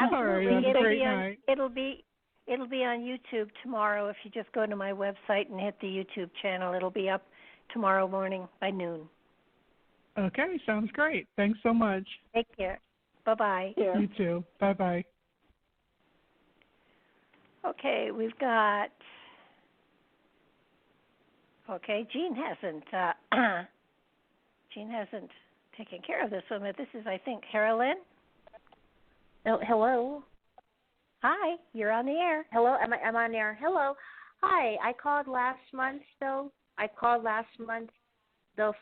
Absolutely. All right. Have a great night. It'll be on YouTube tomorrow. If you just go to my website and hit the YouTube channel, it'll be up tomorrow morning by noon. Okay, sounds great. Thanks so much. Take care. Bye-bye. Yeah. You too. Bye-bye. Okay, we've got... Okay, Jean hasn't taken care of this one, but this is, I think, Carolyn. Oh, hello. Hi, you're on the air. Hello, I'm on air. Hello. Hi, I called last month, though.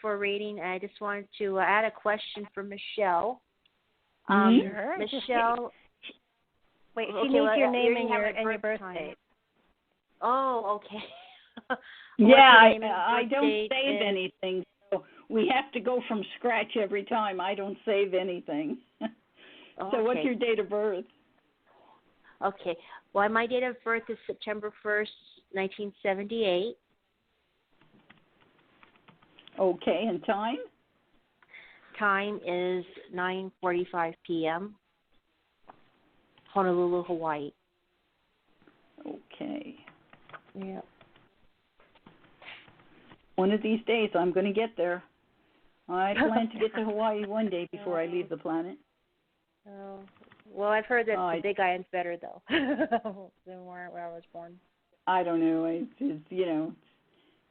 For a reading. I just wanted to add a question for Michelle. Sure. Michelle. Wait, she needs your name and your birth date. Oh, okay. I don't save anything, so we have to go from scratch every time. I don't save anything. So what's your date of birth? Okay. Well, my date of birth is September 1st, 1978. Okay, and time? time is 9:45 p.m. Honolulu, Hawaii. Okay. Yeah. One of these days, I'm going to get there. I plan to get to Hawaii one day before I leave the planet. Oh, well, I've heard that the Big Island's better though than where I was born. I don't know.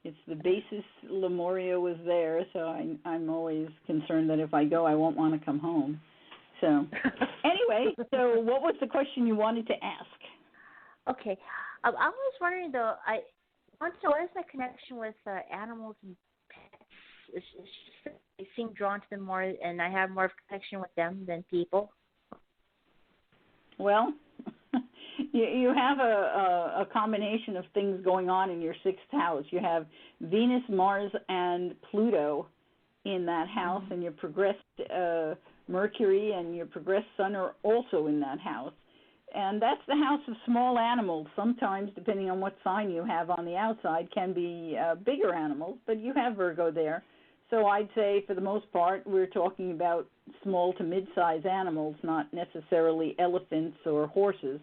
It's the basis. Lemuria was there, so I'm always concerned that if I go, I won't want to come home. So, anyway, so what was the question you wanted to ask? Okay, I was wondering though. What is my connection with animals and pets? I seem drawn to them more, and I have more of a connection with them than people. Well, you have a combination of things going on in your sixth house. You have Venus, Mars, and Pluto in that house, and your progressed Mercury and your progressed Sun are also in that house. And that's the house of small animals. Sometimes, depending on what sign you have on the outside, can be bigger animals, but you have Virgo there. So I'd say for the most part, we're talking about small to mid-size animals, not necessarily elephants or horses.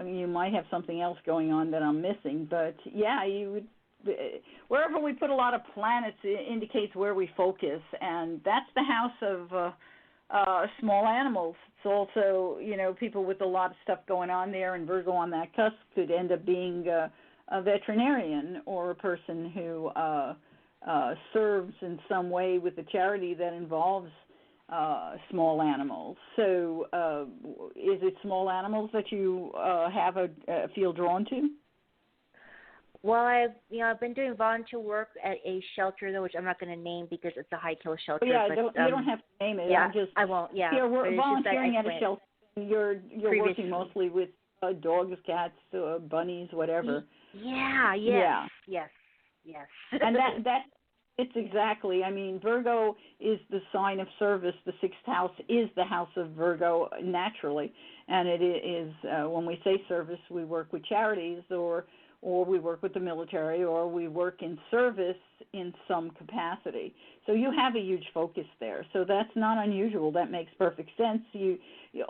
You might have something else going on that I'm missing, but yeah, you would. Wherever we put a lot of planets indicates where we focus, and that's the house of small animals. It's also, people with a lot of stuff going on there, and Virgo on that cusp could end up being a veterinarian or a person who serves in some way with a charity that involves small animals. So is it small animals that you feel drawn to? Well, I've been doing volunteer work at a shelter, though, which I'm not going to name because it's a high-kill shelter. Yeah, but, you don't have to name it. Yeah, I won't. Yeah, you're volunteering at a shelter. You're working mostly with dogs, cats, bunnies, whatever. Yeah. Yes. And it's exactly. I mean, Virgo is the sign of service. The sixth house is the house of Virgo naturally, and it is when we say service, we work with charities or we work with the military, or we work in service in some capacity. So you have a huge focus there. So that's not unusual. That makes perfect sense.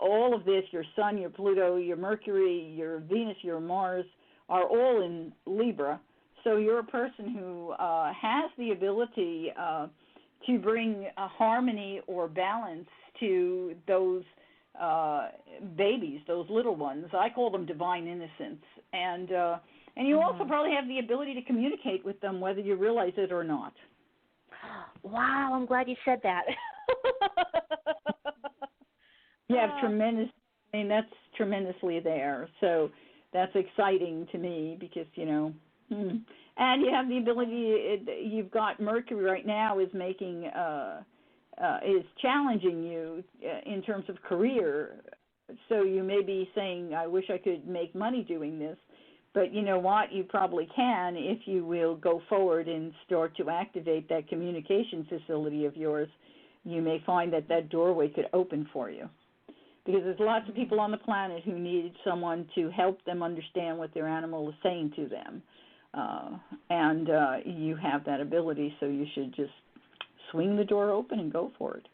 All of this, your Sun, your Pluto, your Mercury, your Venus, your Mars, are all in Libra. So you're a person who has the ability to bring a harmony or balance to those babies, those little ones. I call them divine innocence. And you also probably have the ability to communicate with them whether you realize it or not. Wow, I'm glad you said that. You have that's tremendously there. So that's exciting to me because, and you have the ability, you've got Mercury right now is making, is challenging you in terms of career. So you may be saying, I wish I could make money doing this. But you know what? You probably can if you will go forward and start to activate that communication facility of yours. You may find that doorway could open for you. Because there's lots of people on the planet who need someone to help them understand what their animal is saying to them. And you have that ability, so you should just swing the door open and go for it.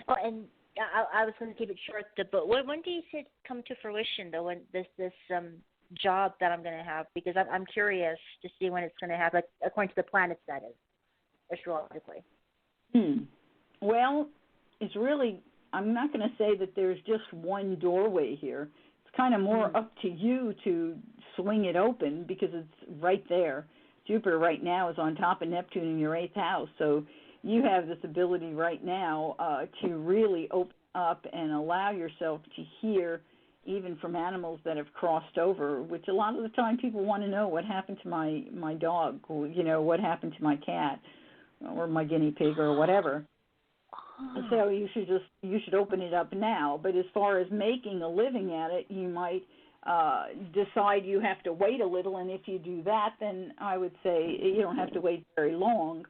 Oh, and I was going to keep it short, but when do you see it come to fruition, though, when this job that I'm going to have? Because I'm curious to see when it's going to happen, according to the planets, that is, astrologically. Well, it's really, I'm not going to say that there's just one doorway here. It's kind of more up to you to swing it open because it's right there. Jupiter right now is on top of Neptune in your 8th house, so you have this ability right now to really open up and allow yourself to hear even from animals that have crossed over, which a lot of the time people want to know what happened to my dog, or, what happened to my cat or my guinea pig or whatever. So you should open it up now. But as far as making a living at it, you might decide you have to wait a little, and if you do that, then I would say you don't have to wait very long.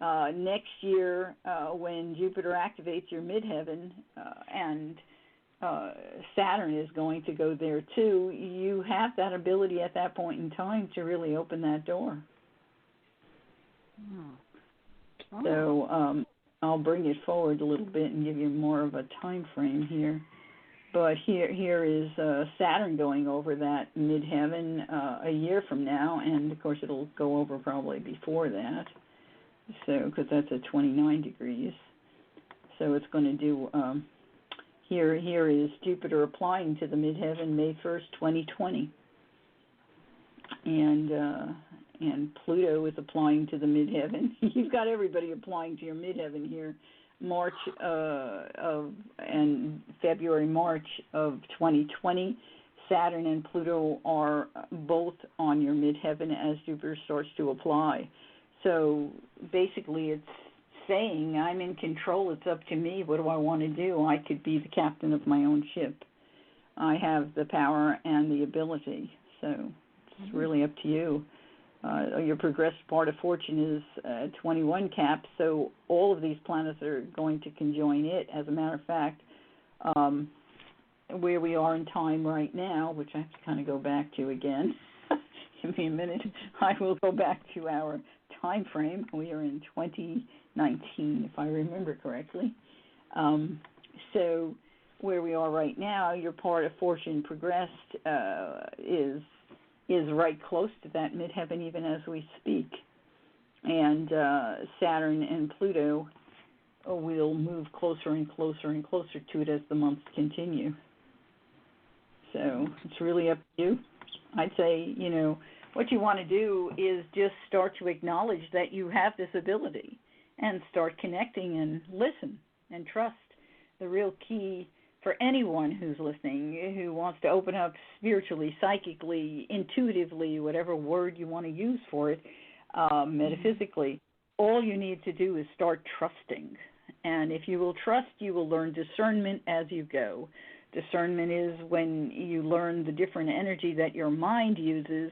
Next year, when Jupiter activates your midheaven and Saturn is going to go there too, you have that ability at that point in time to really open that door. So I'll bring it forward a little bit and give you more of a time frame here. But here is Saturn going over that midheaven a year from now, and of course it'll go over probably before that. So because that's at 29 degrees, so it's going to do. Here is Jupiter applying to the midheaven May 1st, 2020, and Pluto is applying to the midheaven. You've got everybody applying to your midheaven here. March and February, March of 2020, Saturn and Pluto are both on your midheaven as Jupiter starts to apply. So basically it's saying, I'm in control, it's up to me, what do I want to do? I could be the captain of my own ship. I have the power and the ability, so it's really up to you. Your progressed part of fortune is 21 cap, so all of these planets are going to conjoin it. As a matter of fact, where we are in time right now, which I have to kind of go back to again. Give me a minute. I will go back to our time frame. We are in 2019, if I remember correctly. So where we are right now, your part of fortune progressed is right close to that midheaven even as we speak. And Saturn and Pluto will move closer and closer and closer to it as the months continue. So it's really up to you. I'd say, what you want to do is just start to acknowledge that you have this ability and start connecting and listen and trust. The real key for anyone who's listening, who wants to open up spiritually, psychically, intuitively, whatever word you want to use for it, metaphysically, all you need to do is start trusting. And if you will trust, you will learn discernment as you go. Discernment is when you learn the different energy that your mind uses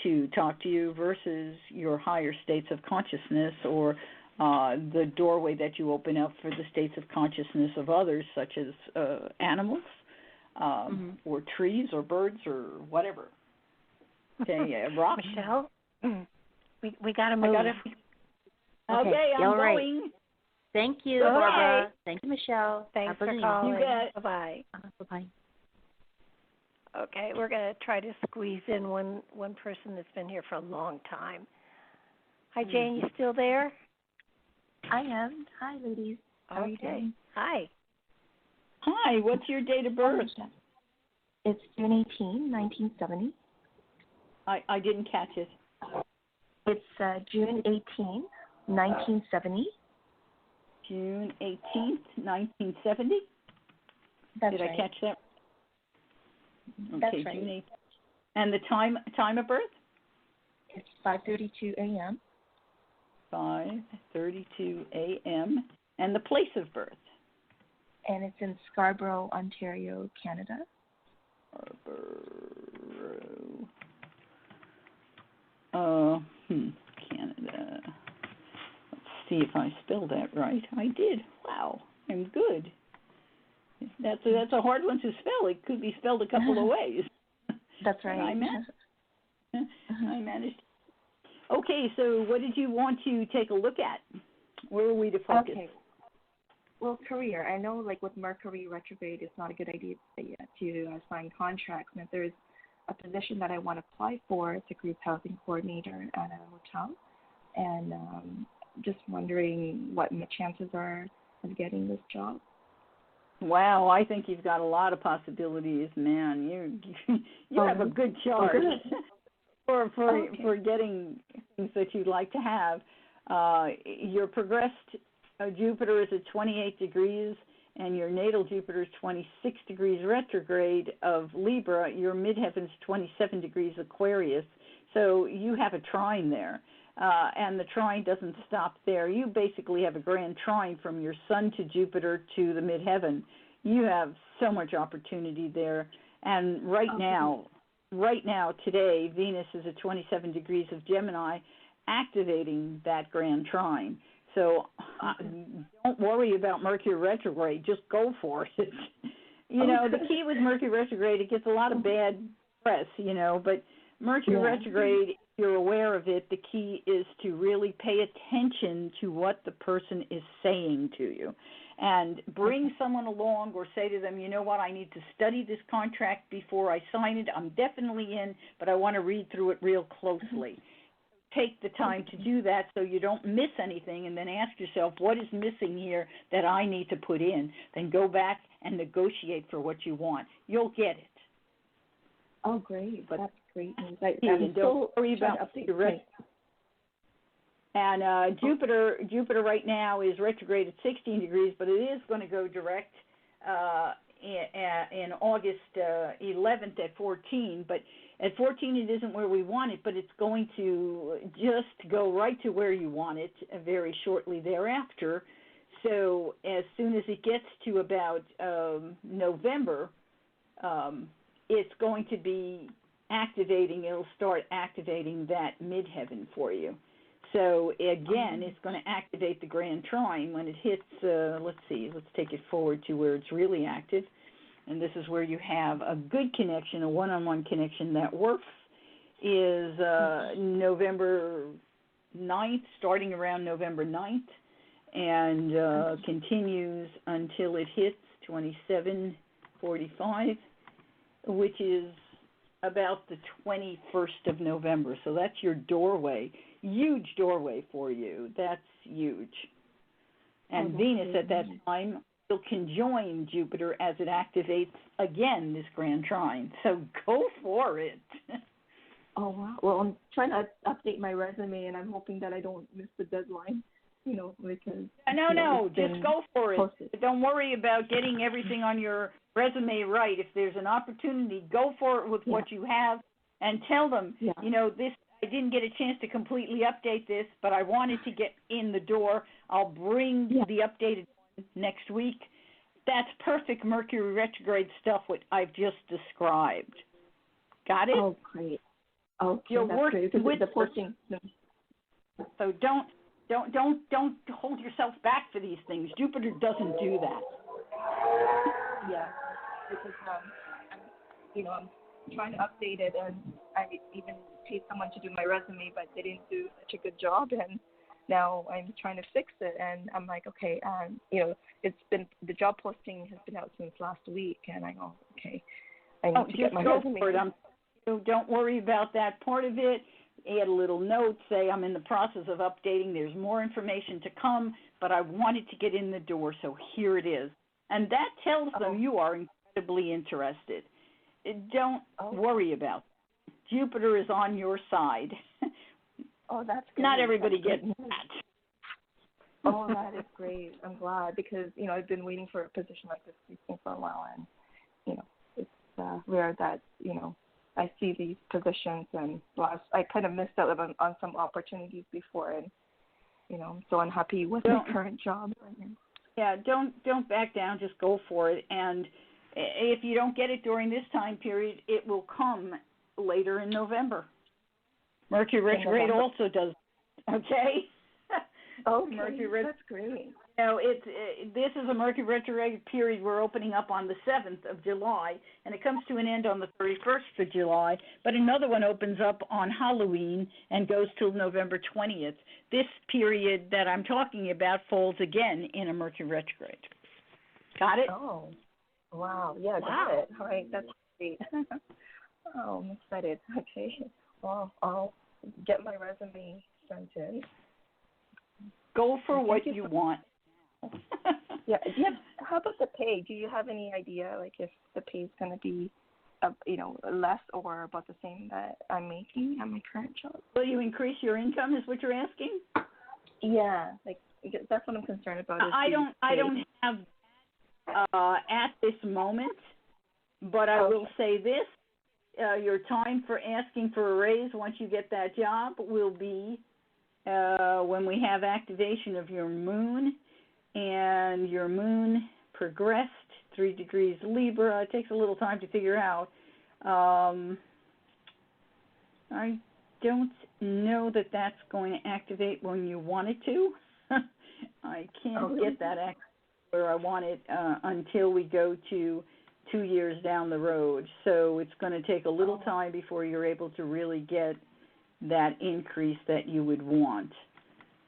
to talk to you versus your higher states of consciousness, or the doorway that you open up for the states of consciousness of others, such as animals, or trees, or birds, or whatever. Okay, rocks. Michelle, we got to move. Okay, I'm all right. going. Thank you, Barbara. Thank you, Michelle. Thanks for calling. You bet. Bye-bye. Bye-bye. Okay, we're going to try to squeeze in one person that's been here for a long time. Hi, Jane, you still there? I am. Hi, ladies. How are you doing? Hi. Hi, what's your date of birth? It's June 18, 1970. I didn't catch it. It's June 18, 1970. June 18th, 1970? That's Did right. I catch that? Okay, That's right. June 18th. And the time of birth? It's 5:32 a.m. 5:32 a.m. And the place of birth? And it's in Scarborough, Ontario, Canada. Scarborough. Canada. Let's see if I spelled that right. I did. Wow, I'm good. That's a hard one to spell. It could be spelled a couple of ways. That's right. I managed. Okay, so what did you want to take a look at? Where are we to focus? Okay. Well, career. I know, like, with Mercury retrograde, it's not a good idea to sign contracts. And if there's a position that I want to apply for, it's a group housing coordinator at a hotel. And just wondering what my chances are of getting this job. Wow, I think you've got a lot of possibilities, man. You have a good chart for getting things that you'd like to have. Your progressed Jupiter is at 28 degrees, and your natal Jupiter is 26 degrees retrograde of Libra. Your midheaven's 27 degrees Aquarius, so you have a trine there. And the trine doesn't stop there. You basically have a grand trine from your sun to Jupiter to the midheaven. You have so much opportunity there. And right now, today, Venus is at 27 degrees of Gemini, activating that grand trine. So don't worry about Mercury retrograde. Just go for it. The key with Mercury retrograde, it gets a lot of bad press, but Mercury retrograde you're aware of it, the key is to really pay attention to what the person is saying to you. And bring someone along or say to them, you know what, I need to study this contract before I sign it. I'm definitely in, but I want to read through it real closely. Take the time to do that so you don't miss anything, and then ask yourself, what is missing here that I need to put in? Then go back and negotiate for what you want. You'll get it. Oh, great. That's great news. Don't worry about your rest. And Jupiter right now is retrograde at 16 degrees, but it is going to go direct in August 11th at 14. But at 14, it isn't where we want it, but it's going to just go right to where you want it very shortly thereafter. So as soon as it gets to about November, it's going to be activating. It'll start activating that midheaven for you. So again, it's going to activate the Grand Trine when it hits. Let's take it forward to where it's really active. And this is where you have a good connection, a one-on-one connection that works, is November 9th, starting around November 9th, and continues until it hits 27:45, which is about the 21st of November. So that's your doorway, huge doorway for you. That's huge. And Venus at that time will conjoin Jupiter as it activates again this Grand Trine. So go for it. Oh, wow. Well, I'm trying to update my resume, and I'm hoping that I don't miss the deadline, because... No, just go for it. Posted. Don't worry about getting everything on your resume right. If there's an opportunity, go for it with what you have, and tell them, this, I didn't get a chance to completely update this, but I wanted to get in the door. I'll bring the updated next week. That's perfect Mercury retrograde stuff, what I've just described. Got it? Oh, great. Okay, you're working with the posting. No. So don't hold yourself back for these things. Jupiter doesn't do that. Yeah, because I'm trying to update it, and I even paid someone to do my resume, but they didn't do such a good job, and now I'm trying to fix it, and I'm like, okay, it's been, the job posting has been out since last week, and I go, okay, I need to get my resume. So don't worry about that part of it. Add a little note, say I'm in the process of updating, there's more information to come, but I wanted to get in the door, so here it is. And that tells them you are incredibly interested. Don't worry about it. Jupiter is on your side. Oh, that's good. Not everybody gets that. Oh, that is great. I'm glad, because, I've been waiting for a position like this for a while, and, it's rare that, I see these positions, and I kind of missed out on some opportunities before, and, so unhappy with my current job right now. Yeah, don't back down, just go for it, and if you don't get it during this time period, it will come later in November. Mercury retrograde also does, okay? Okay, that's great. This is a Mercury retrograde period we're opening up on the 7th of July, and it comes to an end on the 31st of July, but another one opens up on Halloween and goes till November 20th. This period that I'm talking about falls again in a Mercury retrograde. Got it? Oh, wow. Yeah, got it. All right, that's great. Oh, I'm excited. Okay. Well, I'll get my resume sent in. Go for what you want. Yeah. How about the pay? Do you have any idea, like, if the pay is going to be, less or about the same that I'm making at my current job? Will you increase your income? Is what you're asking? Yeah, that's what I'm concerned about. I don't have at this moment, but I will say this: your time for asking for a raise once you get that job will be when we have activation of your moon. And your moon progressed 3 degrees Libra. It takes a little time to figure out. I don't know that that's going to activate when you want it to. I can't get that activated where I want it until we go to 2 years down the road. So it's going to take a little time before you're able to really get that increase that you would want.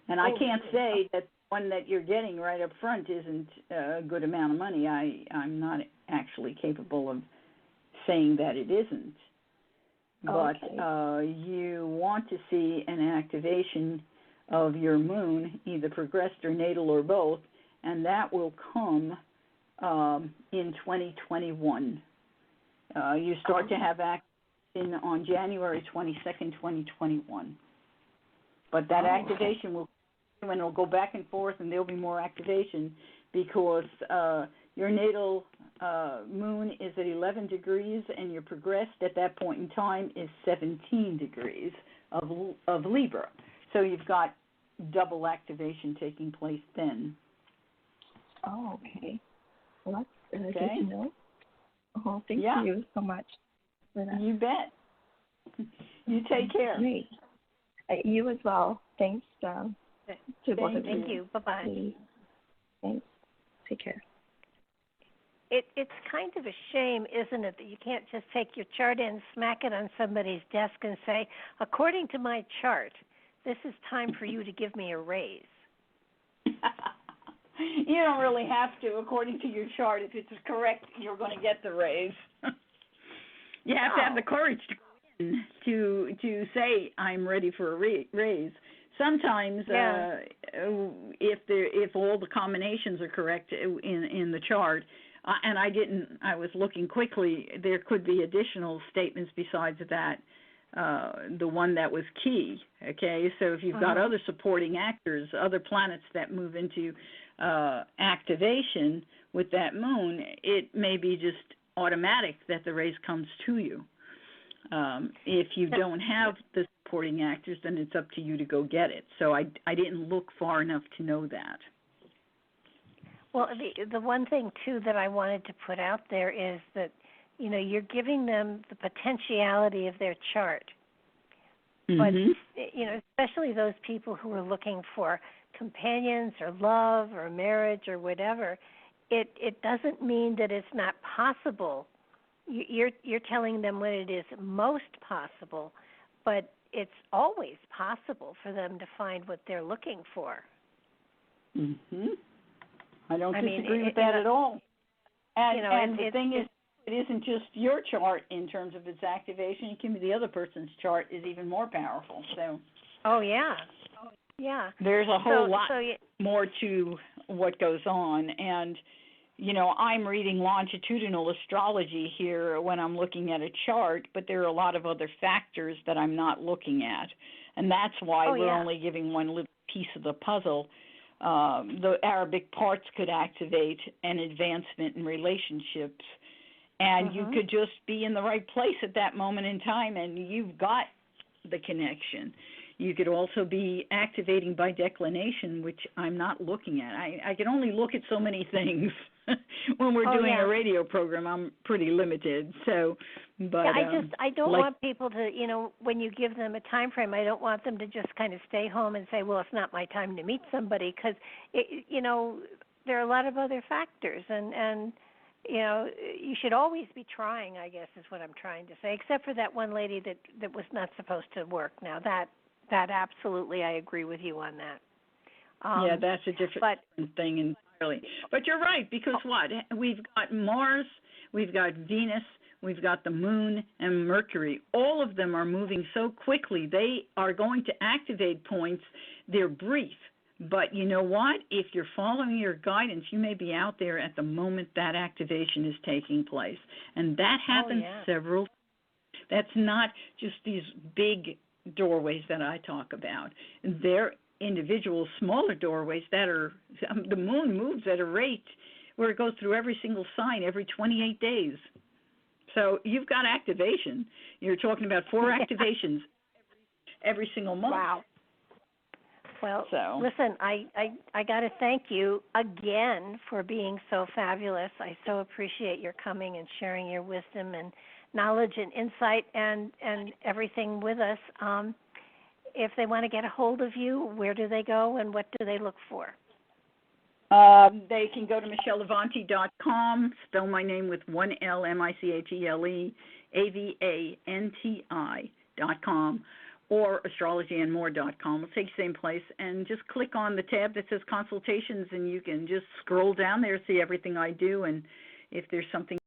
And I can't say that one that you're getting right up front isn't a good amount of money. I'm not actually capable of saying that it isn't. But you want to see an activation of your moon, either progressed or natal or both, and that will come in 2021. You start to have action on January 22nd, 2021. But that activation will, and it'll go back and forth, and there'll be more activation because your natal moon is at 11 degrees, and your progressed at that point in time is 17 degrees of Libra. So you've got double activation taking place then. Oh, okay. Well, that's good to know. Oh, thank you so much for that. You bet. You take care. Great. You as well. Thanks to both of you. Thank you. Bye-bye. Thanks. Take care. It's kind of a shame, isn't it, that you can't just take your chart in, smack it on somebody's desk, and say, according to my chart, this is time for you to give me a raise. You don't really have to, according to your chart. If it's correct, you're going to get the raise. You have to have the courage to go in to say, I'm ready for a raise. Sometimes, if all the combinations are correct in the chart, and I was looking quickly, there could be additional statements besides that, the one that was key, okay? So if you've got other supporting actors, other planets that move into activation with that moon, it may be just automatic that the raise comes to you. If you don't have the supporting actors, then it's up to you to go get it. So I didn't look far enough to know that. Well, the one thing, too, that I wanted to put out there is that, you know, you're giving them the potentiality of their chart. But, you know, especially those people who are looking for companions or love or marriage or whatever, it doesn't mean that it's not possible. You're telling them when it is most possible, but it's always possible for them to find what they're looking for. I don't disagree with that at all. And, you know, and the thing is, it isn't just your chart in terms of its activation. It can be the other person's chart is even more powerful. So. Oh yeah. Yeah. There's a whole lot more to what goes on, and you know, I'm reading longitudinal astrology here when I'm looking at a chart, but there are a lot of other factors that I'm not looking at, and that's why we're only giving one little piece of the puzzle. The Arabic parts could activate an advancement in relationships, and you could just be in the right place at that moment in time, and you've got the connection. You could also be activating by declination, which I'm not looking at. I can only look at so many things. When we're doing a radio program, I'm pretty limited. So, but I don't want people to, you know, when you give them a time frame, I don't want them to just kind of stay home and say, well, it's not my time to meet somebody, because, you know, there are a lot of other factors, and you know, you should always be trying, I guess is what I'm trying to say, except for that one lady that was not supposed to work. Now, that absolutely, I agree with you on that. That's a different thing entirely. But you're right, because what? We've got Mars, we've got Venus, we've got the Moon, and Mercury. All of them are moving so quickly. They are going to activate points. They're brief. But you know what? If you're following your guidance, you may be out there at the moment that activation is taking place. And that happens several times. That's not just these big doorways that I talk about. They're individual smaller doorways that are, the moon moves at a rate where it goes through every single sign every 28 days. So you've got activation. You're talking about 4 activations every single month. Wow. Well, listen, I got to thank you again for being so fabulous. I so appreciate your coming and sharing your wisdom and knowledge and insight and everything with us. If they want to get a hold of you, where do they go and what do they look for? They can go to micheleavanti.com, spell my name with one L, Michele, Avanti.com. or astrologyandmore.com. It'll take you to the same place, and just click on the tab that says consultations, and you can just scroll down there, see everything I do, and if there's something